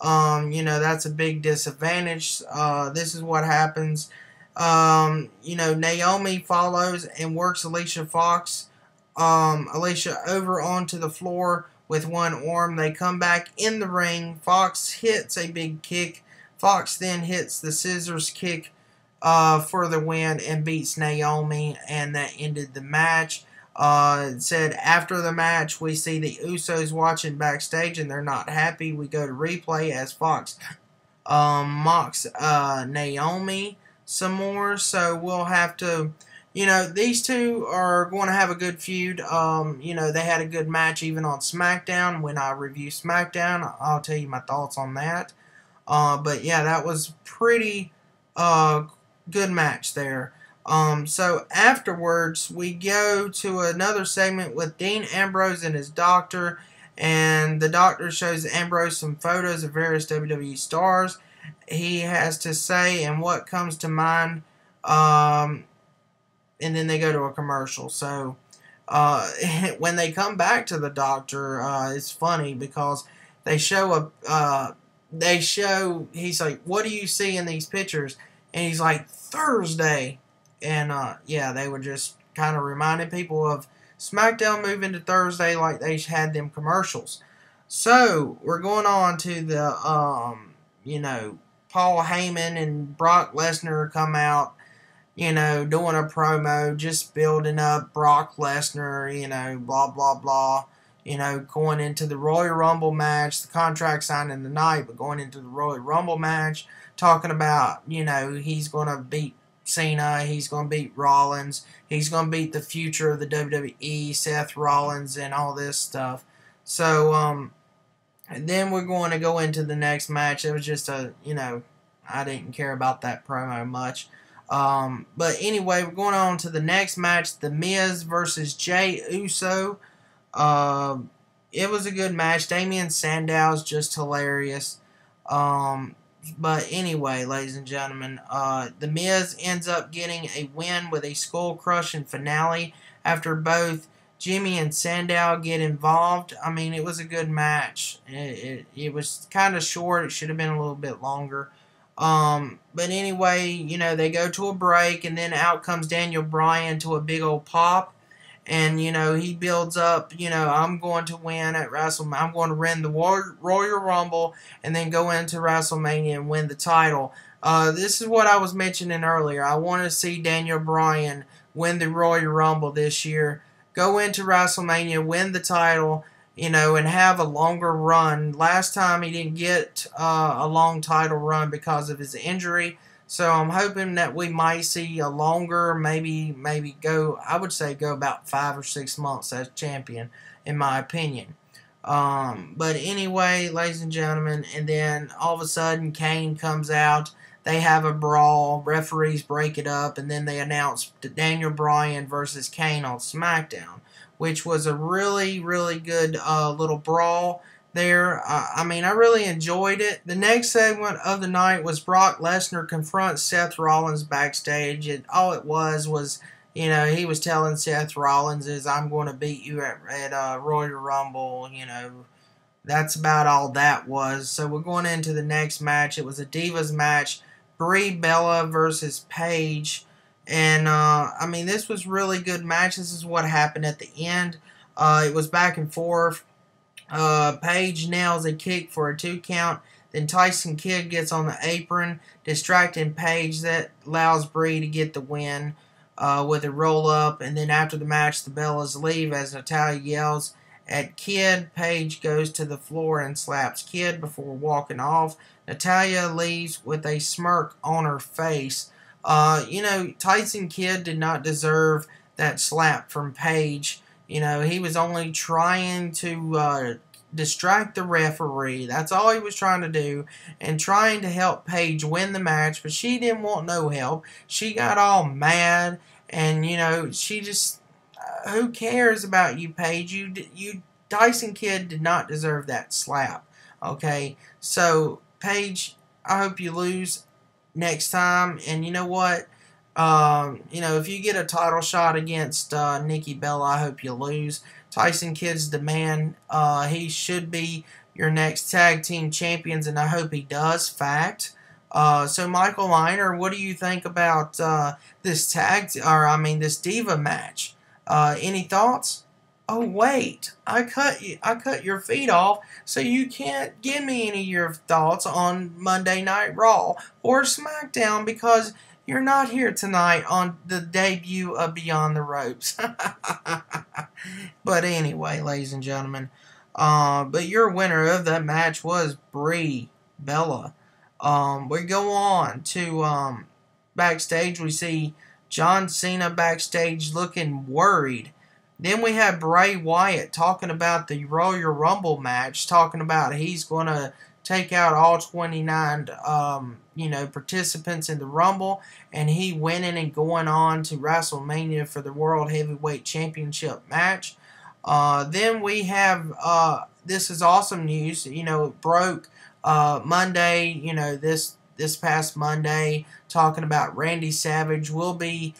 That's a big disadvantage. This is what happens. Naomi follows and works Alicia over onto the floor with one arm. They come back in the ring. Fox hits a big kick. Fox then hits the scissors kick for the win and beats Naomi, and that ended the match. It said, after the match, we see the Usos watching backstage and they're not happy. We go to replay as Fox mocks Naomi some more. So we'll have to, these two are going to have a good feud. They had a good match even on SmackDown. When I review SmackDown, I'll tell you my thoughts on that. But yeah, that was pretty good match there. So afterwards, we go to another segment with Dean Ambrose and his doctor, and the doctor shows Ambrose some photos of various WWE stars. He has to say and what comes to mind, and then they go to a commercial. So when they come back to the doctor, it's funny because they show he's like, what do you see in these pictures? And he's like, Thursday. And, they were just kind of reminding people of SmackDown moving to Thursday like they had them commercials. So, we're going on to the, Paul Heyman and Brock Lesnar come out, doing a promo, just building up Brock Lesnar, blah, blah, blah. Going into the Royal Rumble match, the contract signing tonight, but going into the Royal Rumble match, talking about, he's going to beat Cena, he's going to beat Rollins, he's going to beat the future of the WWE, Seth Rollins, and all this stuff. So, and then we're going to go into the next match. It was just I didn't care about that promo much. But anyway, we're going on to the next match, The Miz versus Jey Uso. It was a good match. Damien Sandow's just hilarious. But anyway, ladies and gentlemen, The Miz ends up getting a win with a skull-crushing finale after both Jimmy and Sandow get involved. I mean, it was a good match. It was kind of short. It should have been a little bit longer. But anyway, they go to a break, and then out comes Daniel Bryan to a big old pop. And, he builds up, I'm going to win at WrestleMania. I'm going to win the Royal Rumble and then go into WrestleMania and win the title. This is what I was mentioning earlier. I want to see Daniel Bryan win the Royal Rumble this year, go into WrestleMania, win the title, and have a longer run. Last time he didn't get a long title run because of his injury. So I'm hoping that we might see a longer, maybe go about 5 or 6 months as champion, in my opinion. But anyway, ladies and gentlemen, and then all of a sudden Kane comes out. They have a brawl. Referees break it up, and then they announce Daniel Bryan versus Kane on SmackDown, which was a really, really good little brawl there. I really enjoyed it. The next segment of the night was Brock Lesnar confronts Seth Rollins backstage. All it was he was telling Seth Rollins I'm going to beat you at Royal Rumble. That's about all that was. So we're going into the next match. It was a Divas match. Brie Bella versus Paige. And, this was really good match. This is what happened at the end. It was back and forth. Paige nails a kick for a 2 count. Then Tyson Kidd gets on the apron, distracting Paige. That allows Brie to get the win with a roll-up. And then after the match, the Bellas leave as Natalya yells at Kidd. Paige goes to the floor and slaps Kidd before walking off. Natalya leaves with a smirk on her face. Tyson Kidd did not deserve that slap from Paige. He was only trying to distract the referee. That's all he was trying to do. And trying to help Paige win the match. But she didn't want no help. She got all mad. And, she just... who cares about you, Paige? You Tyson Kidd did not deserve that slap. Okay? So, Paige, I hope you lose next time. And you know what? If you get a title shot against Nikki Bella, I hope you lose. Tyson Kidd's the man. He should be your next tag team champions, and I hope he does. Fact. So Michael Miner, what do you think about this this Diva match? Any thoughts? Oh wait, I cut your feet off, so you can't give me any of your thoughts on Monday Night Raw or SmackDown because you're not here tonight on the debut of Beyond the Ropes. But anyway, ladies and gentlemen, but your winner of that match was Brie Bella. We go on to backstage. We see John Cena backstage looking worried. Then we have Bray Wyatt talking about the Royal Rumble match, talking about he's going to take out all 29 participants in the Rumble, and he winning and going on to WrestleMania for the World Heavyweight Championship match. Then we have, this is awesome news, it broke Monday, this past Monday, talking about Randy Savage will be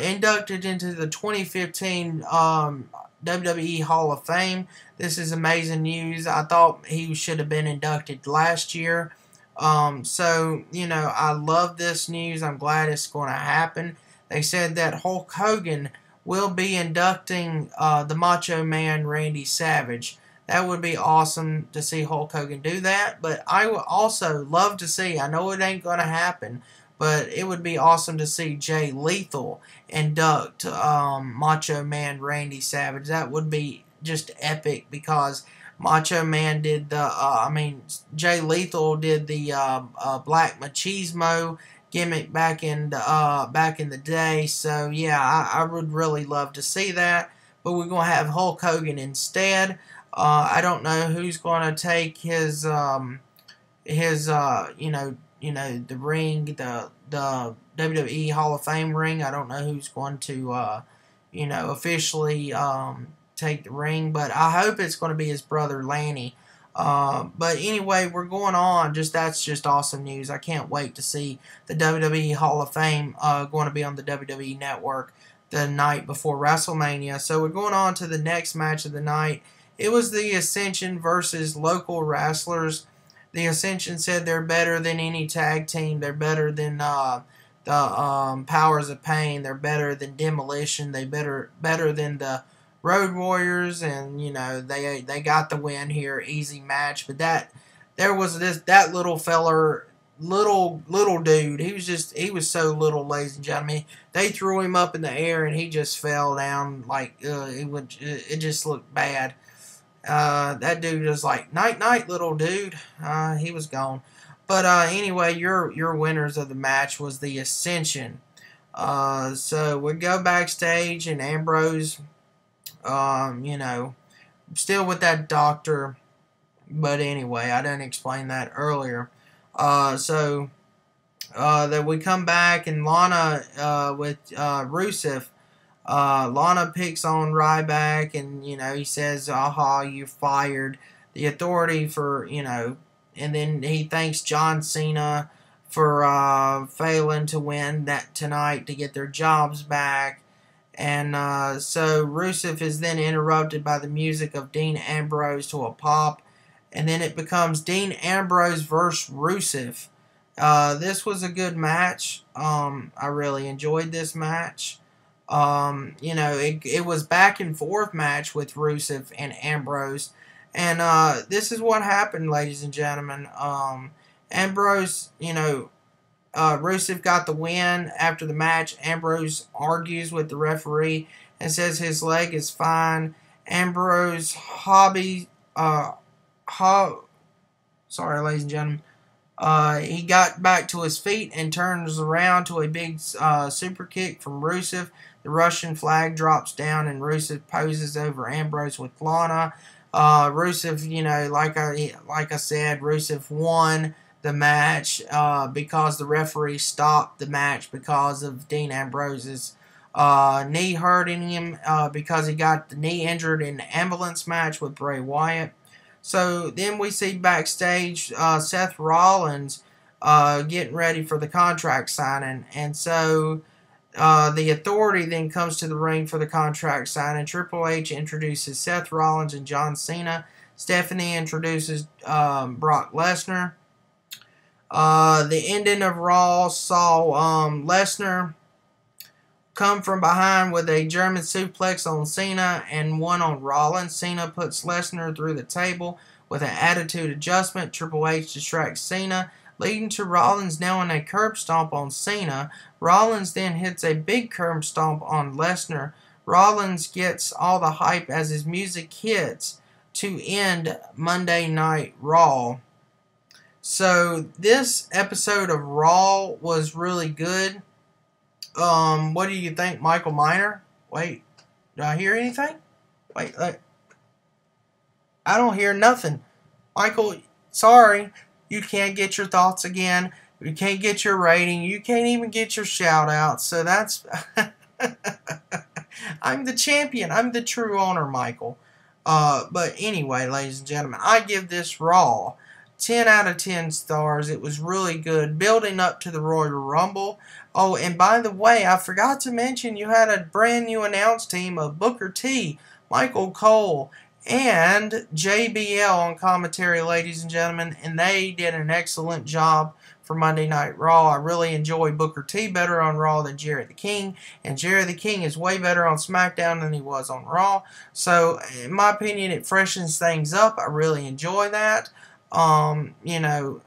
inducted into the 2015 WWE Hall of Fame. This is amazing news. I thought he should have been inducted last year. So, I love this news. I'm glad it's going to happen. They said that Hulk Hogan will be inducting the Macho Man Randy Savage. That would be awesome to see Hulk Hogan do that. But I would also love to see, I know it ain't going to happen, but it would be awesome to see Jay Lethal induct Macho Man Randy Savage. That would be just epic because Macho Man did Jay Lethal did the Black Machismo gimmick back in the day. So yeah, I would really love to see that. But we're gonna have Hulk Hogan instead. I don't know who's gonna take his the ring, the WWE Hall of Fame ring. I don't know who's going to officially take the ring, but I hope it's going to be his brother Lanny. But anyway, we're going on. That's just awesome news. I can't wait to see the WWE Hall of Fame going to be on the WWE Network the night before WrestleMania. So we're going on to the next match of the night. It was the Ascension versus local wrestlers. The Ascension said they're better than any tag team. They're better than the Powers of Pain. They're better than Demolition. They better than the Road Warriors, and they got the win here, easy match. But that little feller, little dude, he was so little, ladies and gentlemen. They threw him up in the air and he just fell down like it just looked bad. That dude was like, night night, little dude. He was gone. But anyway, your winners of the match was the Ascension. So we go backstage and Ambrose, still with that doctor. But anyway, I didn't explain that earlier. So that we come back and Lana with Rusev. Lana picks on Ryback and, he says, aha, you're fired. The Authority for, and then he thanks John Cena for failing to win that tonight to get their jobs back. And so Rusev is then interrupted by the music of Dean Ambrose to a pop. And then it becomes Dean Ambrose versus Rusev. This was a good match. I really enjoyed this match. It was back and forth match with Rusev and Ambrose. And this is what happened, ladies and gentlemen. Ambrose, Rusev got the win after the match. Ambrose argues with the referee and says his leg is fine. Ambrose sorry, ladies and gentlemen. He got back to his feet and turns around to a big super kick from Rusev. The Russian flag drops down and Rusev poses over Ambrose with Lana. Rusev, like I said, Rusev won the match because the referee stopped the match because of Dean Ambrose's knee hurting him because he got the knee injured in the ambulance match with Bray Wyatt. So then we see backstage Seth Rollins getting ready for the contract signing. And so the Authority then comes to the ring for the contract signing. Triple H introduces Seth Rollins and John Cena. Stephanie introduces Brock Lesnar. The ending of Raw saw Lesnar come from behind with a German suplex on Cena and one on Rollins. Cena puts Lesnar through the table with an attitude adjustment. Triple H distracts Cena, leading to Rollins nailing a curb stomp on Cena. Rollins then hits a big curb stomp on Lesnar. Rollins gets all the hype as his music hits to end Monday Night Raw. So this episode of Raw was really good. What do you think, Michael Miner? Wait, did I hear anything? Wait, I don't hear nothing. Michael, sorry, you can't get your thoughts again. You can't get your rating. You can't even get your shout out. So that's... I'm the champion. I'm the true owner, Michael. But anyway, ladies and gentlemen, I give this Raw 10 out of 10 stars. It was really good. Building up to the Royal Rumble. Oh, and by the way, I forgot to mention you had a brand new announce team of Booker T, Michael Cole, and JBL on commentary, ladies and gentlemen. And they did an excellent job for Monday Night Raw. I really enjoy Booker T better on Raw than Jerry the King, and Jerry the King is way better on SmackDown than he was on Raw. So, in my opinion, it freshens things up. I really enjoy that. You know,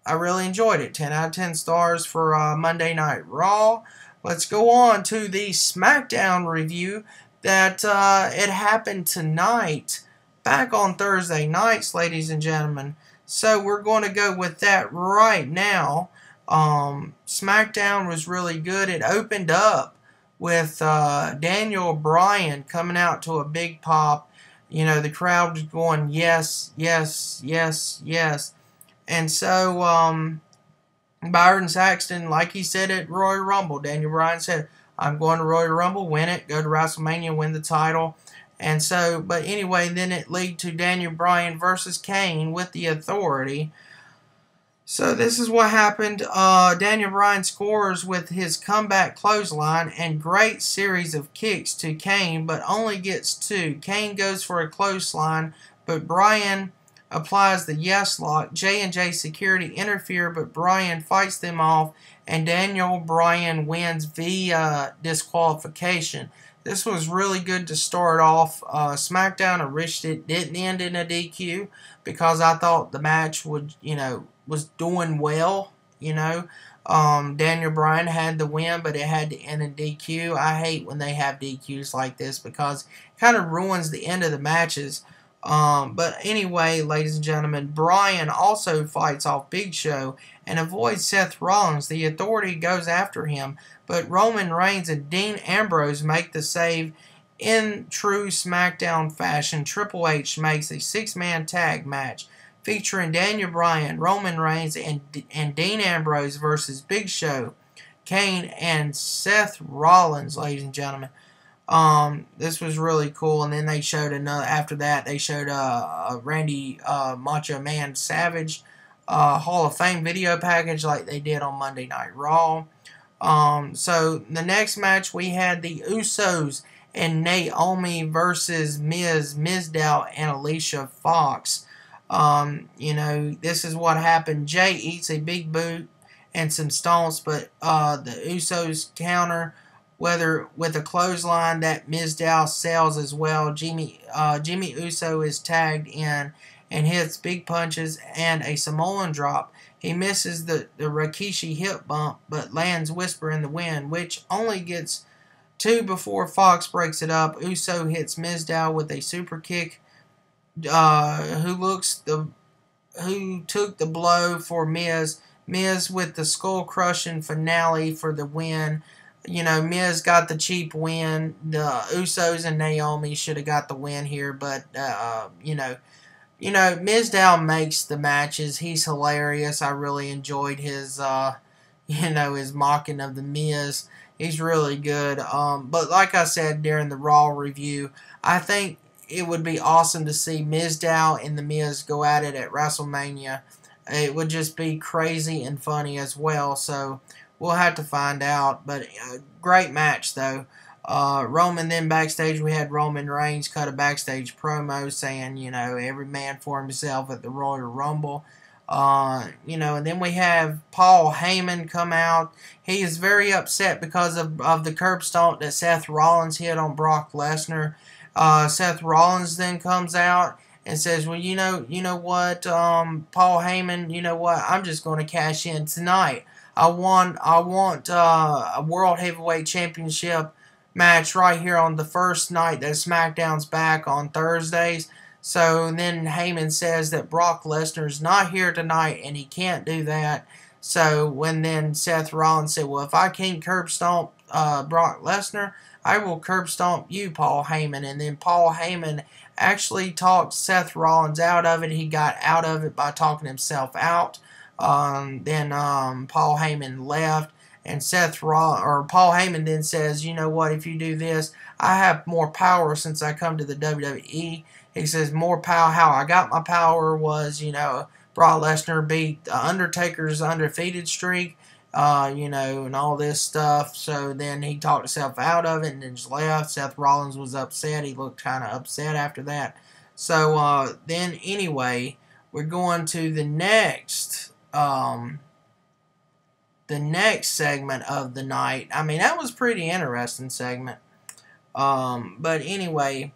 I really enjoyed it. 10 out of 10 stars for Monday Night Raw. Let's go on to the SmackDown review that it happened tonight, back on Thursday nights, ladies and gentlemen. So we're going to go with that right now. SmackDown was really good. It opened up with Daniel Bryan coming out to a big pop. You know, the crowd was going, yes, yes, yes, yes. And so Byron Saxton, like he said at Royal Rumble, Daniel Bryan said, I'm going to Royal Rumble, win it, go to WrestleMania, win the title. And so, but anyway, then it led to Daniel Bryan versus Kane with the Authority. So this is what happened. Daniel Bryan scores with his comeback clothesline and great series of kicks to Kane, but only gets 2. Kane goes for a clothesline, but Bryan applies the yes lock. J&J security interfere, but Bryan fights them off, and Daniel Bryan wins via disqualification. This was really good to start off SmackDown. I wished it didn't end in a DQ because I thought the match would, was doing well. Daniel Bryan had the win, but it had to end in DQ. I hate when they have DQs like this because it kind of ruins the end of the matches. But anyway, ladies and gentlemen, Bryan also fights off Big Show and avoids Seth Rollins. The Authority goes after him, but Roman Reigns and Dean Ambrose make the save in true SmackDown fashion. Triple H makes a 6-man tag match featuring Daniel Bryan, Roman Reigns, and Dean Ambrose versus Big Show, Kane, and Seth Rollins, ladies and gentlemen. This was really cool, and then they showed another. After that, they showed Randy Macho Man Savage Hall of Fame video package like they did on Monday Night Raw. So the next match we had the Usos and Naomi versus Miz, Mizdow, and Alicia Fox. This is what happened. Jay eats a big boot and some stomps, but the Usos counter whether with a clothesline that Mizdow sells as well. Jimmy Uso is tagged in and hits big punches and a Samoan drop. He misses the Rikishi hip bump, but lands Whisper in the Wind, which only gets 2 before Fox breaks it up. Uso hits Mizdow with a super kick, who took the blow for Miz. Miz with the skull-crushing finale for the win. Miz got the cheap win. The Usos and Naomi should have got the win here, but, Mizdow makes the matches. He's hilarious. I really enjoyed his, his mocking of the Miz. He's really good. But like I said during the Raw review, I think it would be awesome to see Mizdow and the Miz go at it at WrestleMania. It would just be crazy and funny as well. So we'll have to find out. But great match though. Roman then backstage, we had Roman Reigns cut a backstage promo saying, every man for himself at the Royal Rumble. And then we have Paul Heyman come out. He is very upset because of the curb stomp that Seth Rollins hit on Brock Lesnar. Seth Rollins then comes out and says, well, you know what, Paul Heyman, you know what, I'm just going to cash in tonight. I want a World Heavyweight Championship match right here on the first night that SmackDown's back on Thursdays. So then Heyman says that Brock Lesnar's not here tonight and he can't do that. So when then Seth Rollins said, well, if I can't curb stomp Brock Lesnar, I will curb stomp you, Paul Heyman. And then Paul Heyman actually talked Seth Rollins out of it. He got out of it by talking himself out. Then Paul Heyman left, and Paul Heyman then says, you know what, if you do this, I have more power since I come to the WWE. He says more power. How I got my power was, Brock Lesnar beat Undertaker's undefeated streak, and all this stuff. So then he talked himself out of it and then just left. Seth Rollins was upset. He looked kind of upset after that. So then anyway, we're going to the next segment of the night. I mean, that was a pretty interesting segment. But anyway,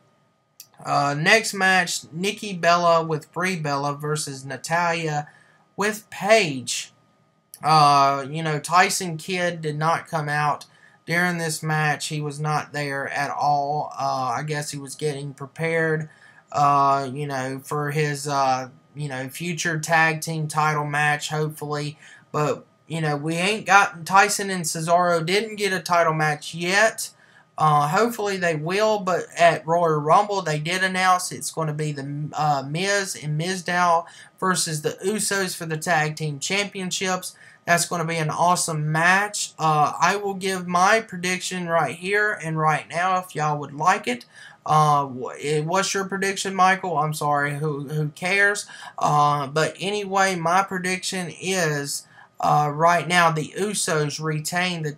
next match, Nikki Bella with Brie Bella versus Natalya with Paige. Tyson Kidd did not come out during this match. He was not there at all. I guess he was getting prepared, for his, future tag team title match, hopefully. But, we ain't gotten, Tyson and Cesaro didn't get a title match yet. Hopefully they will, but at Royal Rumble they did announce it's going to be the Miz and Mizdow versus the Usos for the tag team championships. That's going to be an awesome match. I will give my prediction right here and right now if y'all would like it. What's your prediction, Michael? I'm sorry, who cares? But anyway, my prediction is right now the Usos retain the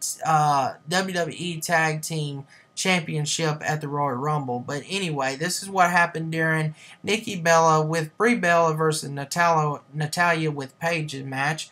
WWE Tag Team Championship at the Royal Rumble. But anyway, this is what happened during Nikki Bella with Brie Bella versus Natalya with Paige's match.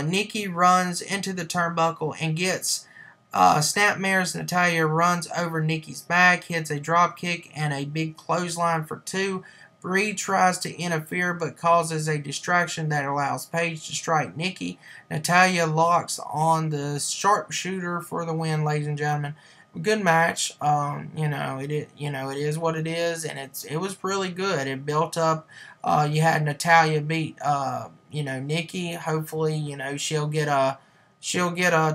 Nikki runs into the turnbuckle and gets snapmares. Natalya runs over Nikki's back, hits a drop kick and a big clothesline for 2. Brie tries to interfere but causes a distraction that allows Paige to strike Nikki. Natalya locks on the sharpshooter for the win, ladies and gentlemen. Good match. It is what it is, and it was really good. It built up. You had Natalya beat Nikki. Hopefully, she'll get a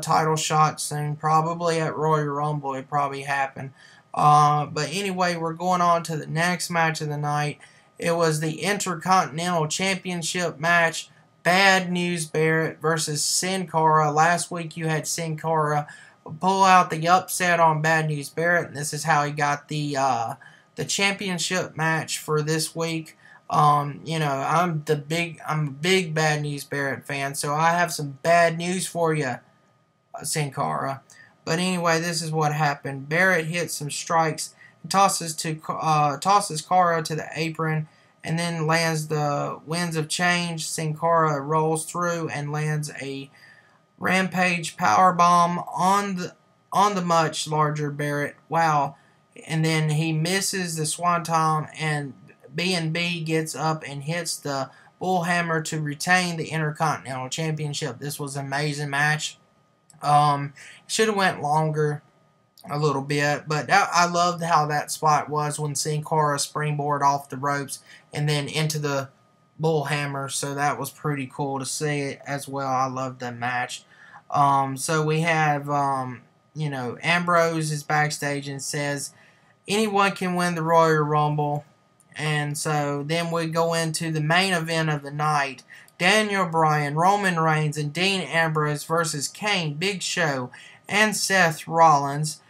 title shot soon, probably at Royal Rumble. It probably happened. But anyway, we're going on to the next match of the night. It was the Intercontinental Championship match. Bad News Barrett versus Sin Cara. Last week you had Sin Cara pull out the upset on Bad News Barrett, and this is how he got the championship match for this week. I'm a big Bad News Barrett fan, so I have some bad news for you, Sin Cara. But anyway, this is what happened. Barrett hits some strikes, tosses Cara to the apron, and then lands the Winds of Change. Sin Cara rolls through and lands a Rampage powerbomb on the much larger Barrett. Wow. And then he misses the Swanton, and B&B gets up and hits the Bullhammer to retain the Intercontinental Championship. This was an amazing match. Should have went longer a little bit, but I loved how that spot was when Sin Cara springboard off the ropes and then into the Bullhammer, so that was pretty cool to see it as well. I loved that match. So we have, Ambrose is backstage and says anyone can win the Royal Rumble. And so then we go into the main event of the night. Daniel Bryan, Roman Reigns, and Dean Ambrose versus Kane, Big Show, and Seth Rollins.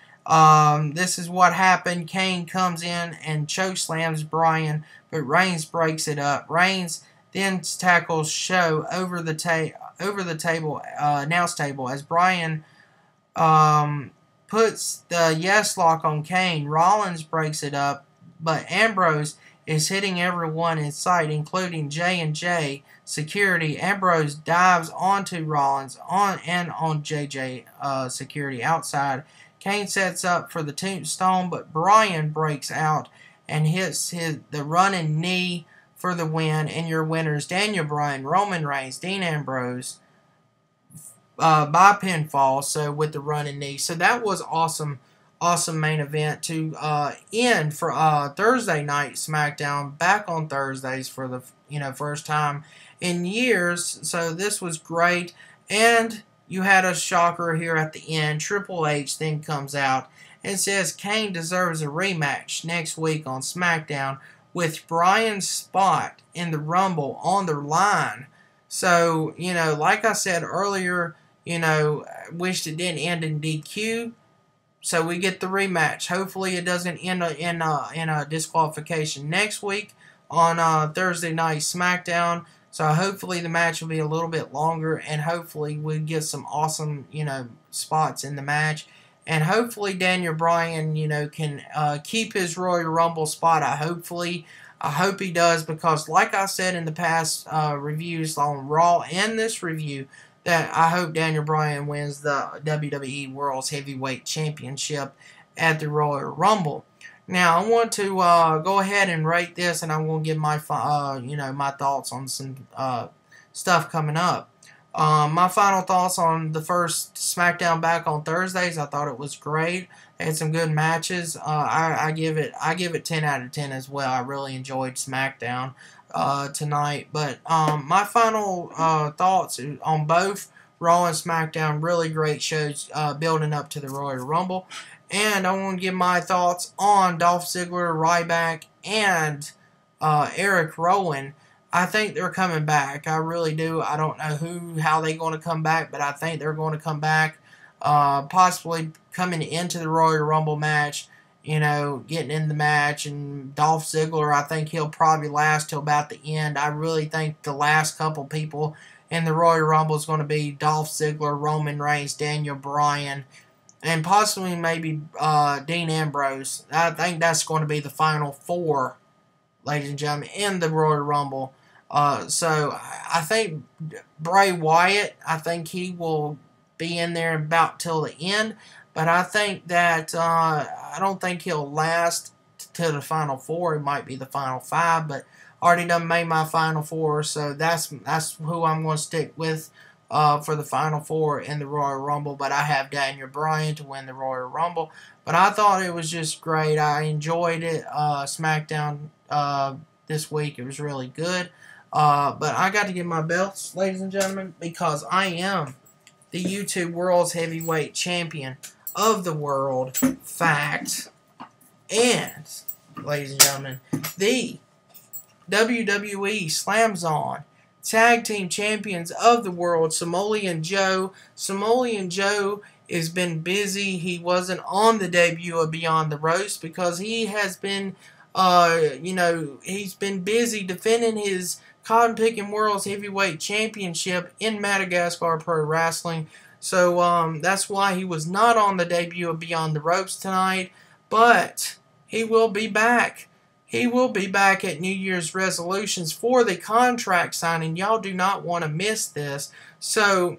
This is what happened. Kane comes in and chokeslams Bryan, but Reigns breaks it up. Reigns then tackles Show over the table, announce table, as Bryan puts the yes lock on Kane. Rollins breaks it up, but Ambrose is hitting everyone in sight, including J&J security. Ambrose dives onto Rollins on JJ security outside. Kane sets up for the tombstone, but Bryan breaks out and hits the running knee for the win. And your winners, Daniel Bryan, Roman Reigns, Dean Ambrose, by pinfall, so with the running knee. So that was awesome main event to end for Thursday night SmackDown, back on Thursdays for the first time in years. So this was great. And you had a shocker here at the end. Triple H then comes out and says Kane deserves a rematch next week on SmackDown, with Bryan's spot in the Rumble on the line. So, like I said earlier, wished it didn't end in DQ. So we get the rematch. Hopefully it doesn't end in a disqualification next week on Thursday night SmackDown. So hopefully the match will be a little bit longer, and hopefully we get some awesome, spots in the match. And hopefully Daniel Bryan, can keep his Royal Rumble spot. I hope he does, because like I said in the past reviews on Raw and this review, that I hope Daniel Bryan wins the WWE World's Heavyweight Championship at the Royal Rumble. Now, I want to go ahead and rate this, and I'm going to give my my thoughts on some stuff coming up. My final thoughts on the first SmackDown back on Thursdays. I thought it was great. They had some good matches. I give it 10 out of 10 as well. I really enjoyed SmackDown tonight. But my final thoughts on both Raw and SmackDown, really great shows building up to the Royal Rumble. And I want to give my thoughts on Dolph Ziggler, Ryback, and Eric Rowan. I think they're coming back. I really do. I don't know how they're going to come back, but I think they're going to come back. Possibly coming into the Royal Rumble match, getting in the match. And Dolph Ziggler, I think he'll probably last till about the end. I really think the last couple people in the Royal Rumble is going to be Dolph Ziggler, Roman Reigns, Daniel Bryan, and possibly maybe Dean Ambrose. I think that's going to be the final four, ladies and gentlemen, in the Royal Rumble. So I think Bray Wyatt, I think he will be in there about till the end. But I think that I don't think he'll last till the final four. It might be the final five, but already done made my final four, so that's who I'm going to stick with for the final four in the Royal Rumble. But I have Daniel Bryan to win the Royal Rumble. But I thought it was just great. I enjoyed it. SmackDown this week, it was really good. But I got to get my belts, ladies and gentlemen, because I am the YouTube World's Heavyweight Champion of the world. Fact. And, ladies and gentlemen, the WWE Slam Zone Tag Team Champions of the world, Samoan Joe. Samoan Joe has been busy. He wasn't on the debut of Beyond the Roast because he has been, he's been busy defending his Cotton Picking World's Heavyweight Championship in Madagascar Pro Wrestling. So that's why he was not on the debut of Beyond the Ropes tonight. But he will be back. He will be back at New Year's resolutions for the contract signing. Y'all do not want to miss this. So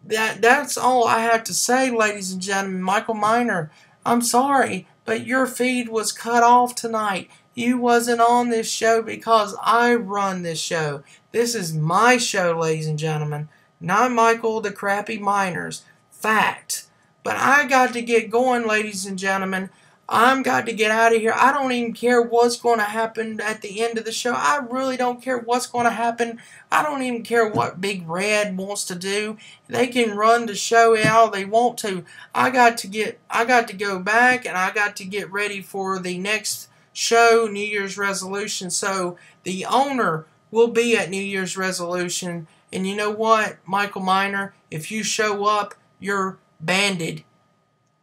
that's all I have to say, ladies and gentlemen. Michael Miner, I'm sorry, but your feed was cut off tonight. You wasn't on this show because I run this show. This is my show, ladies and gentlemen. Not Michael the Crappy Miners. Fact. But I got to get going, ladies and gentlemen. I'm got to get out of here. I don't even care what's going to happen at the end of the show. I really don't care what's going to happen. I don't even care what Big Red wants to do. They can run the show how they want to. I got to go back, and I got to get ready for the next show, New Year's resolution. So the owner will be at New Year's resolution. And you know what, Michael Miner, if you show up, you're banded.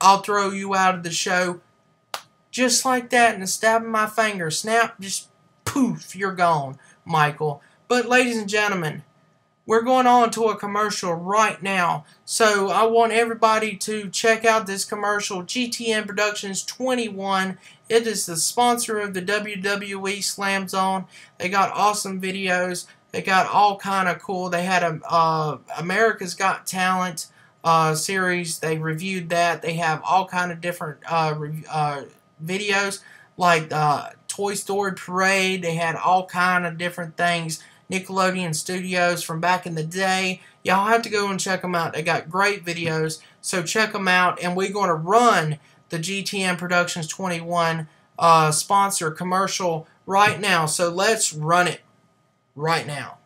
I'll throw you out of the show. Just like that, and a stab of my finger. Snap, just poof, you're gone, Michael. But ladies and gentlemen, we're going on to a commercial right now. So I want everybody to check out this commercial, GTN Productions 21. It is the sponsor of the WWE Slam Zone. They got awesome videos. They got all kind of cool. They had a America's Got Talent series. They reviewed that. They have all kind of different videos. like Toy Story Parade. They had all kind of different things. Nickelodeon Studios from back in the day. Y'all have to go and check them out. They got great videos, so check them out. And we're going to run the GTN Productions 21 sponsor commercial right now. So let's run it right now.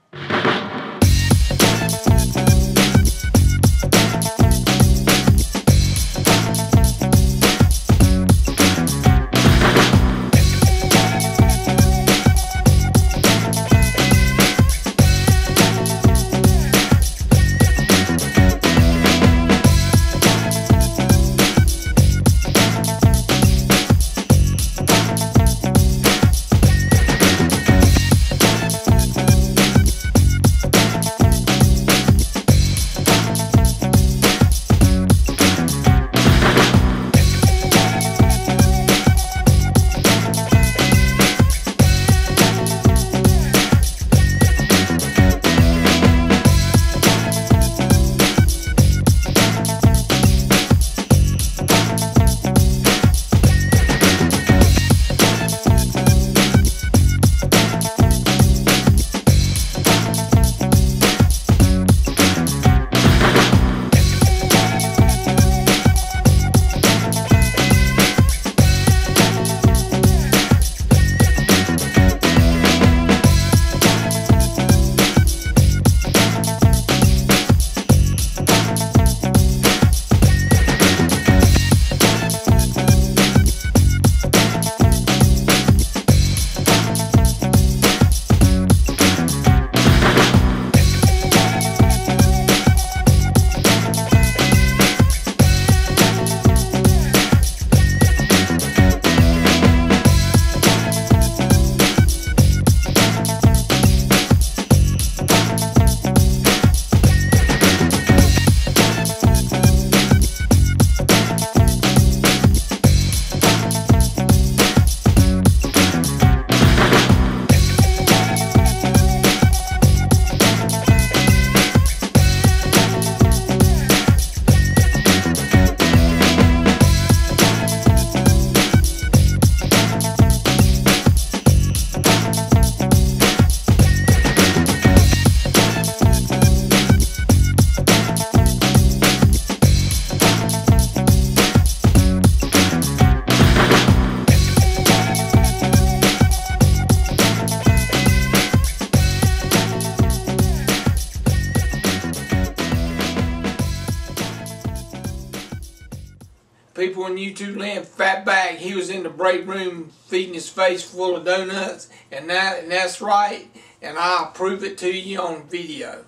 People in YouTube land, Fatback, he was in the break room feeding his face full of donuts, and that's right, and I'll prove it to you on video.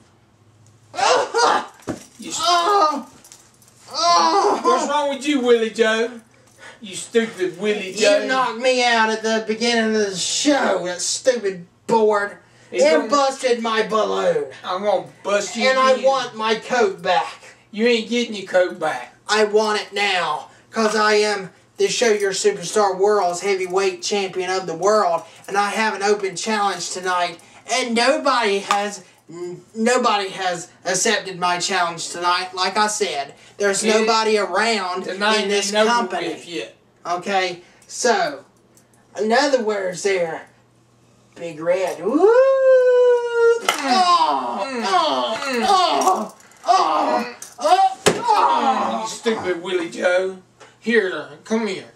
What's wrong with you, Willie Joe? You stupid Willie Joe. You knocked me out at the beginning of the show, that stupid board. It busted my balloon. I'm going to bust you And again. I want my coat back. You ain't getting your coat back. I want it now. Because I am the Show Your Superstar World's heavyweight champion of the world. And I have an open challenge tonight. And nobody has accepted my challenge tonight. Like I said, there's nobody around in this company. Okay? So, in other words there, Big Red. Woo! You stupid Willie Joe. Here, come here.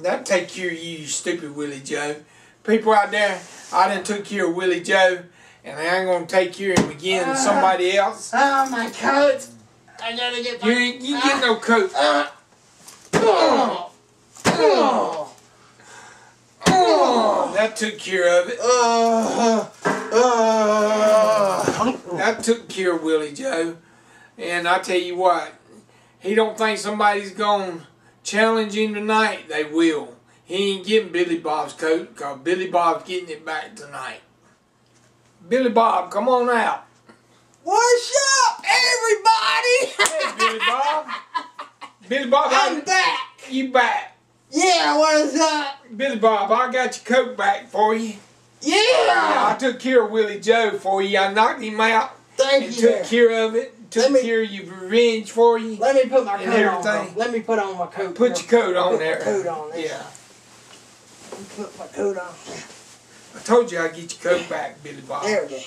That'll take care of you, you stupid Willie Joe. People out there, I done took care of Willie Joe, and I ain't gonna take care of him again. Somebody else. Oh, my coat. I gotta get my... You get no coat. That took care of it. That took care of Willie Joe. And I tell you what, he don't think somebody's going to challenge him tonight. They will. He ain't getting Billy Bob's coat because Billy Bob's getting it back tonight. Billy Bob, come on out. What's up, everybody? Hey, Billy Bob. Billy Bob, I'm back. You back. Yeah, what is up? Billy Bob, I got your coat back for you. Yeah! I took care of Willie Joe for you. I knocked him out. Thank and you. took care of it. Took care of your revenge for you. Let me put my coat everything. on. Let me put on my coat. Put your coat on there. Put my coat on there. Yeah. Put my coat on. I told you I'd get your coat back, Billy Bob. There we go.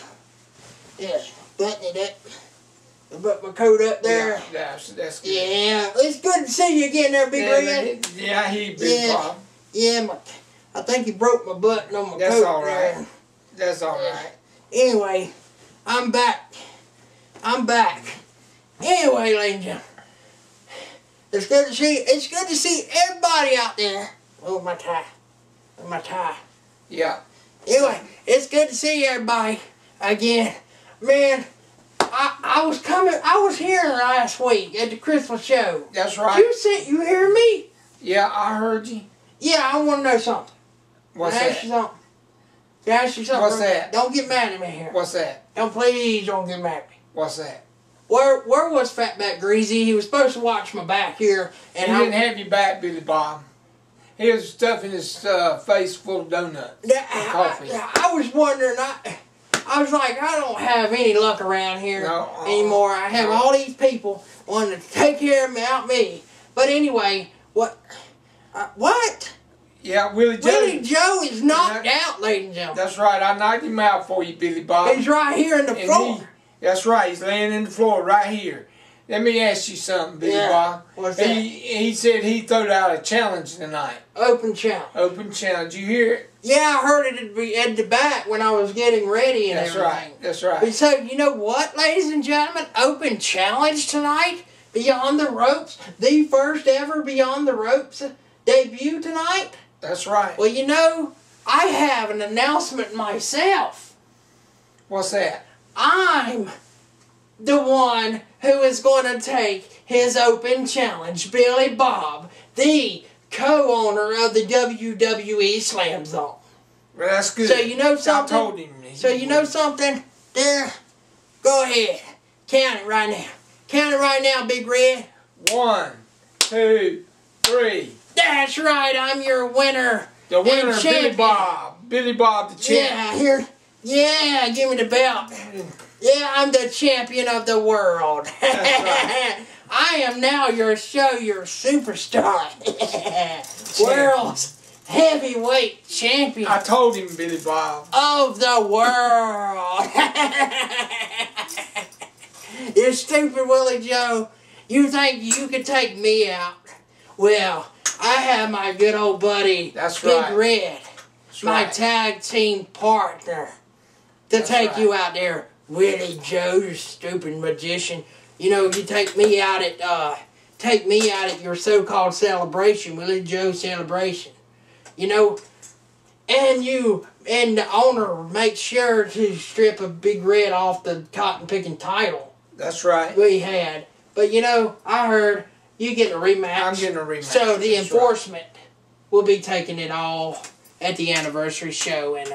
Yeah, button it up. Put my coat up there. Yeah, that's good. Yeah, it's good to see you again there, Big Red. Yeah, I hear you, Billy Bob. Yeah, I think you broke my button on my coat. That's all right. There. That's all right. Anyway, I'm back. Anyway, ladies and gentlemen, it's good to see everybody out there. Oh, my tie. Yeah. Anyway, it's good to see everybody again. Man, I was here last week at the Christmas show. That's right. You hear me? Yeah, I heard you. Yeah, I want to know something. What's Can I that? ask you something? Can I ask you something? What's that? Don't get mad at me here. What's that? Please don't get mad at me. What's that? Where was Fatback Greasy? He was supposed to watch my back here. And He didn't have your back, Billy Bob. Here's stuff in his face full of donuts and coffee. I was wondering, I was like, I don't have any luck around here anymore. I have all these people wanting to take care of me, out me. But anyway, what? Yeah, Willie Joe. Willie Joe is knocked out, ladies and gentlemen. That's right. I knocked him out for you, Billy Bob. He's right here in the floor. That's right. He's laying in the floor right here. Let me ask you something, Billy Bob. What's that? He said he threw out a challenge tonight. Open challenge. Open challenge. You hear it? Yeah, I heard it at the back when I was getting ready and everything. Right. That's right. But so, you know what, ladies and gentlemen? Open challenge tonight. Beyond the Ropes. The first ever Beyond the Ropes debut tonight. That's right. Well, you know, I have an announcement myself. What's that? I'm the one who is going to take his open challenge, Billy Bob, the co-owner of the WWE Slam Zone. Well, that's good. So you know something? I told him. So you know something? There. Go ahead. Count it right now. Count it right now, Big Red. 1, 2, 3. That's right. I'm your winner. The winner, champion. Billy Bob. Billy Bob, the champion. Yeah, here. Yeah, give me the belt. Yeah, I'm the champion of the world. That's right. I am now your superstar. World's heavyweight champion. I told him, Billy Bob. Of the world. You stupid Willie Joe. You think you could take me out? Well, I have my good old buddy, That's Big right. Red, That's my right. tag team partner, to That's take right. you out there, Willie Joe, you stupid magician. You know, you take me out at your so-called celebration, Willie Joe celebration. You know, and the owner makes sure to strip a Big Red off the cotton-picking title That's right. we had. But you know, I heard you get a rematch. I'm getting a rematch. So the That's enforcement will be taking it all at the anniversary show. And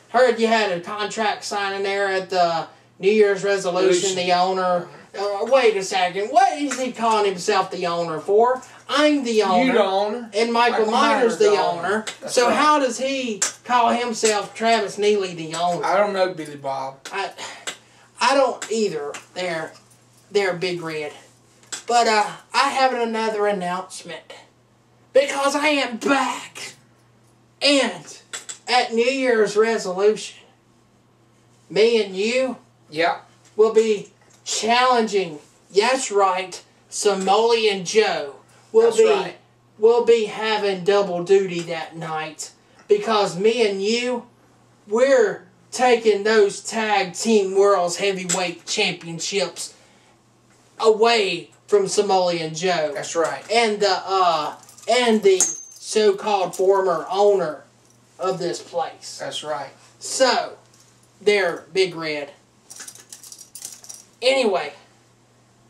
heard you had a contract signing there at the New Year's resolution. The owner. Wait a second. What is he calling himself the owner for? I'm the owner. You the owner. And Michael Miner's the owner. So right. how does he call himself Travis Neely the owner? I don't know, Billy Bob. I don't either. They're Big Red. But I have another announcement. Because I am back. And at New Year's resolution, me and you will be challenging, yes right, Samoleon Joe. We'll be having double duty that night. Because me and you, we're taking those Tag Team World's Heavyweight Championships away from Samoleon Joe. That's right. And the so-called former owner of this place. That's right. So, they're Big Red. Anyway,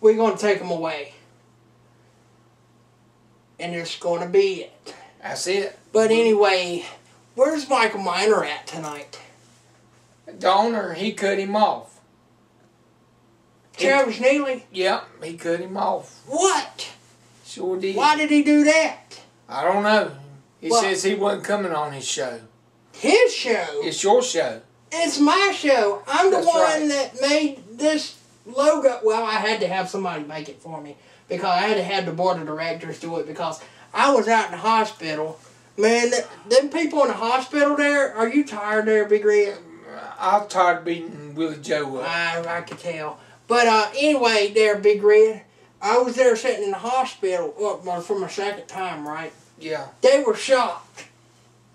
we're going to take them away. And it's going to be it. That's it. But anyway, where's Michael Miner at tonight? The owner, he cut him off. Travis Neely? Yep, he cut him off. What? Sure did. Why did he do that? I don't know. He Well, says he wasn't coming on his show. His show. It's your show. It's my show. I'm the That's one right. that made this logo. Well, I had to have somebody make it for me because I had to have the board of directors do it because I was out in the hospital. Man, them people in the hospital there, are you tired there, Big Red? I'm tired of beating Willie Joe up. I could tell. But anyway, there, Big Red, I was there sitting in the hospital for my second time, right? Yeah. They were shocked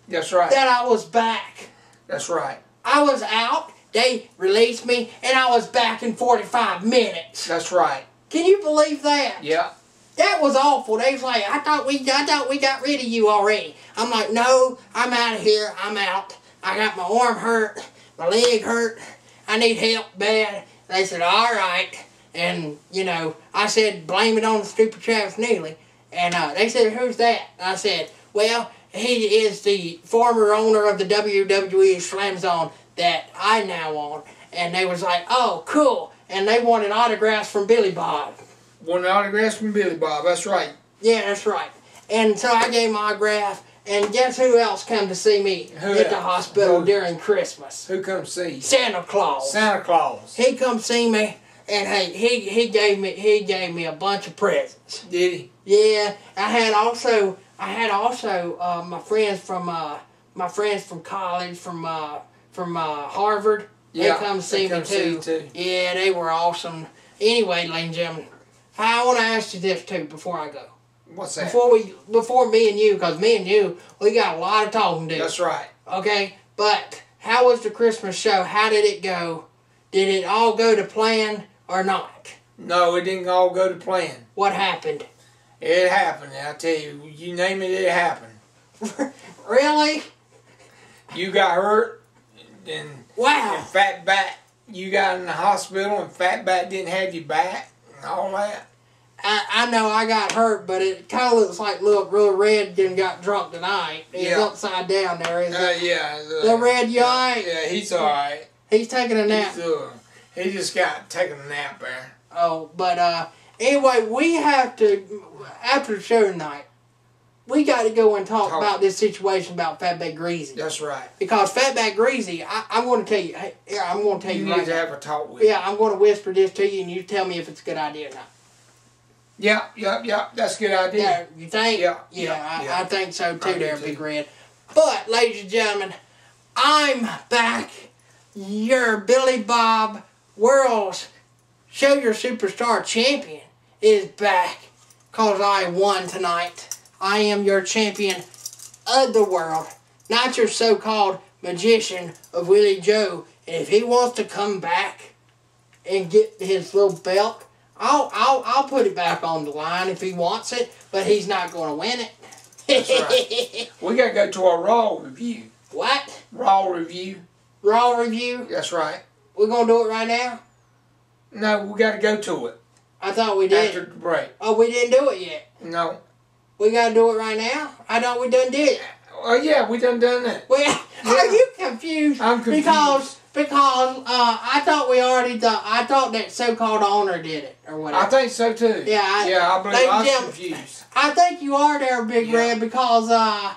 That's right. that I was back. That's right. I was out, they released me, and I was back in 45 minutes. That's right. Can you believe that? Yeah. That was awful. They was like, I thought we got rid of you already. I'm like, no, I'm out of here. I'm out. I got my arm hurt, my leg hurt. I need help bad. They said, all right. And, you know, I said, blame it on the stupid Travis Neely. And they said, who's that? I said, well, he is the former owner of the WWE Slam Zone that I now own. And they was like, oh, cool. And they wanted autographs from Billy Bob. Wanted autographs from Billy Bob. That's right. Yeah, that's right. And so I gave my autograph. And guess who else come to see me at the hospital during Christmas? Who come see you? Santa Claus. Santa Claus. He come see me, and hey, he gave me a bunch of presents. Did he? Yeah, I had also my friends from college from Harvard. Yeah, they come see me too. Yeah, they were awesome. Anyway, ladies and gentlemen, I want to ask you this too before I go. What's that? Before me and you, because me and you, we got a lot of talking to do. That's right. Okay, but how was the Christmas show? How did it go? Did it all go to plan or not? No, it didn't all go to plan. What happened? It happened. I tell you, you name it, it happened. Really? You got hurt, and Wow. Fatback, you got in the hospital, and Fatback didn't have you back, and all that. I know I got hurt, but it kind of looks like little Red done got drunk tonight. He's upside down there. Yeah. The Red, you alright? Yeah, he's alright. He's taking a nap. He just got taking a nap there. Oh, but anyway, we have to, after the show tonight, we got to go and talk about this situation about Fatback Greasy. That's right. Because Fatback Greasy, I'm going to tell you, I'm going to tell you right now. You need to have a talk with Yeah, I'm going to whisper this to you, and you tell me if it's a good idea or not. Yeah. That's a good idea. Yeah, you think? Yeah. I think so too there, Big Red. But, ladies and gentlemen, I'm back. Your Billy Bob World's Show Your Superstar Champion is back. Because I won tonight. I am your champion of the world. Not your so-called magician of Willie Joe. And if he wants to come back and get his little belt, I'll put it back on the line if he wants it, but he's not going to win it. That's right. We got to go to our Raw review. What? Raw review. Raw review? That's right. We're going to do it right now? No, we got to go to it. I thought we did. After the break. Oh, we didn't do it yet? No. We got to do it right now? I thought we done did it. Oh, yeah, we done that. Well, are you confused? I'm confused. Because I thought we already done. I thought that so-called owner did it or whatever. I think so too. Yeah, I believe I was confused. I think you are there, Big Red, because I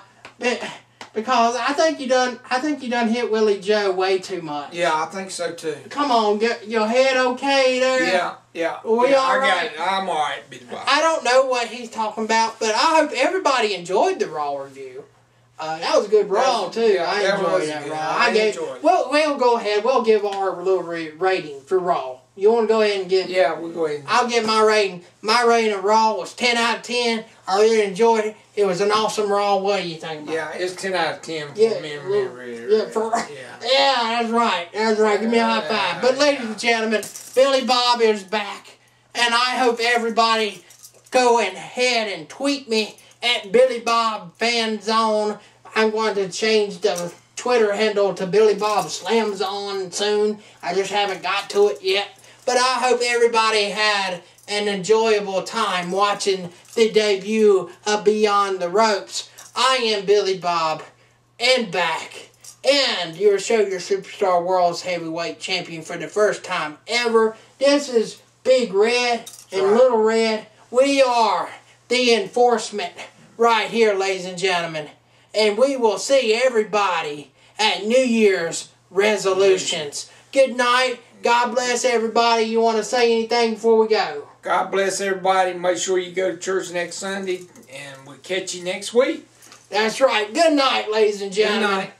think you done hit Willie Joe way too much. Yeah, I think so too. Come on, get your head okay there. Yeah. We all I right? got it. I'm all right, Big Bob. I don't know what he's talking about, but I hope everybody enjoyed the Raw review. That was a good Raw too. Yeah, I enjoyed that Raw. I enjoyed it. We'll go ahead. We'll give our little rating for Raw. You want to go ahead and give? Yeah, we'll go ahead. I'll give my rating. My rating of Raw was 10 out of 10. I really enjoyed it. It was an awesome Raw. What do you think about it? Yeah, it's 10 out of 10 for me. Yeah, that's right. That's right. Give me a high five. But ladies and gentlemen, Billy Bob is back. And I hope everybody go ahead and tweet me at Billy Bob Fan Zone. I'm going to change the Twitter handle to Billy Bob Slam Zone soon. I just haven't got to it yet. But I hope everybody had an enjoyable time watching the debut of Beyond the Ropes. I am Billy Bob, and back. And your Show Your Superstar World's Heavyweight Champion for the first time ever. This is Big Red and Little Red. We are the enforcement right here, ladies and gentlemen. And we will see everybody at New Year's resolutions. Good night. God bless everybody. You want to say anything before we go? God bless everybody. Make sure you go to church next Sunday, and we'll catch you next week. That's right. Good night, ladies and gentlemen. Good night.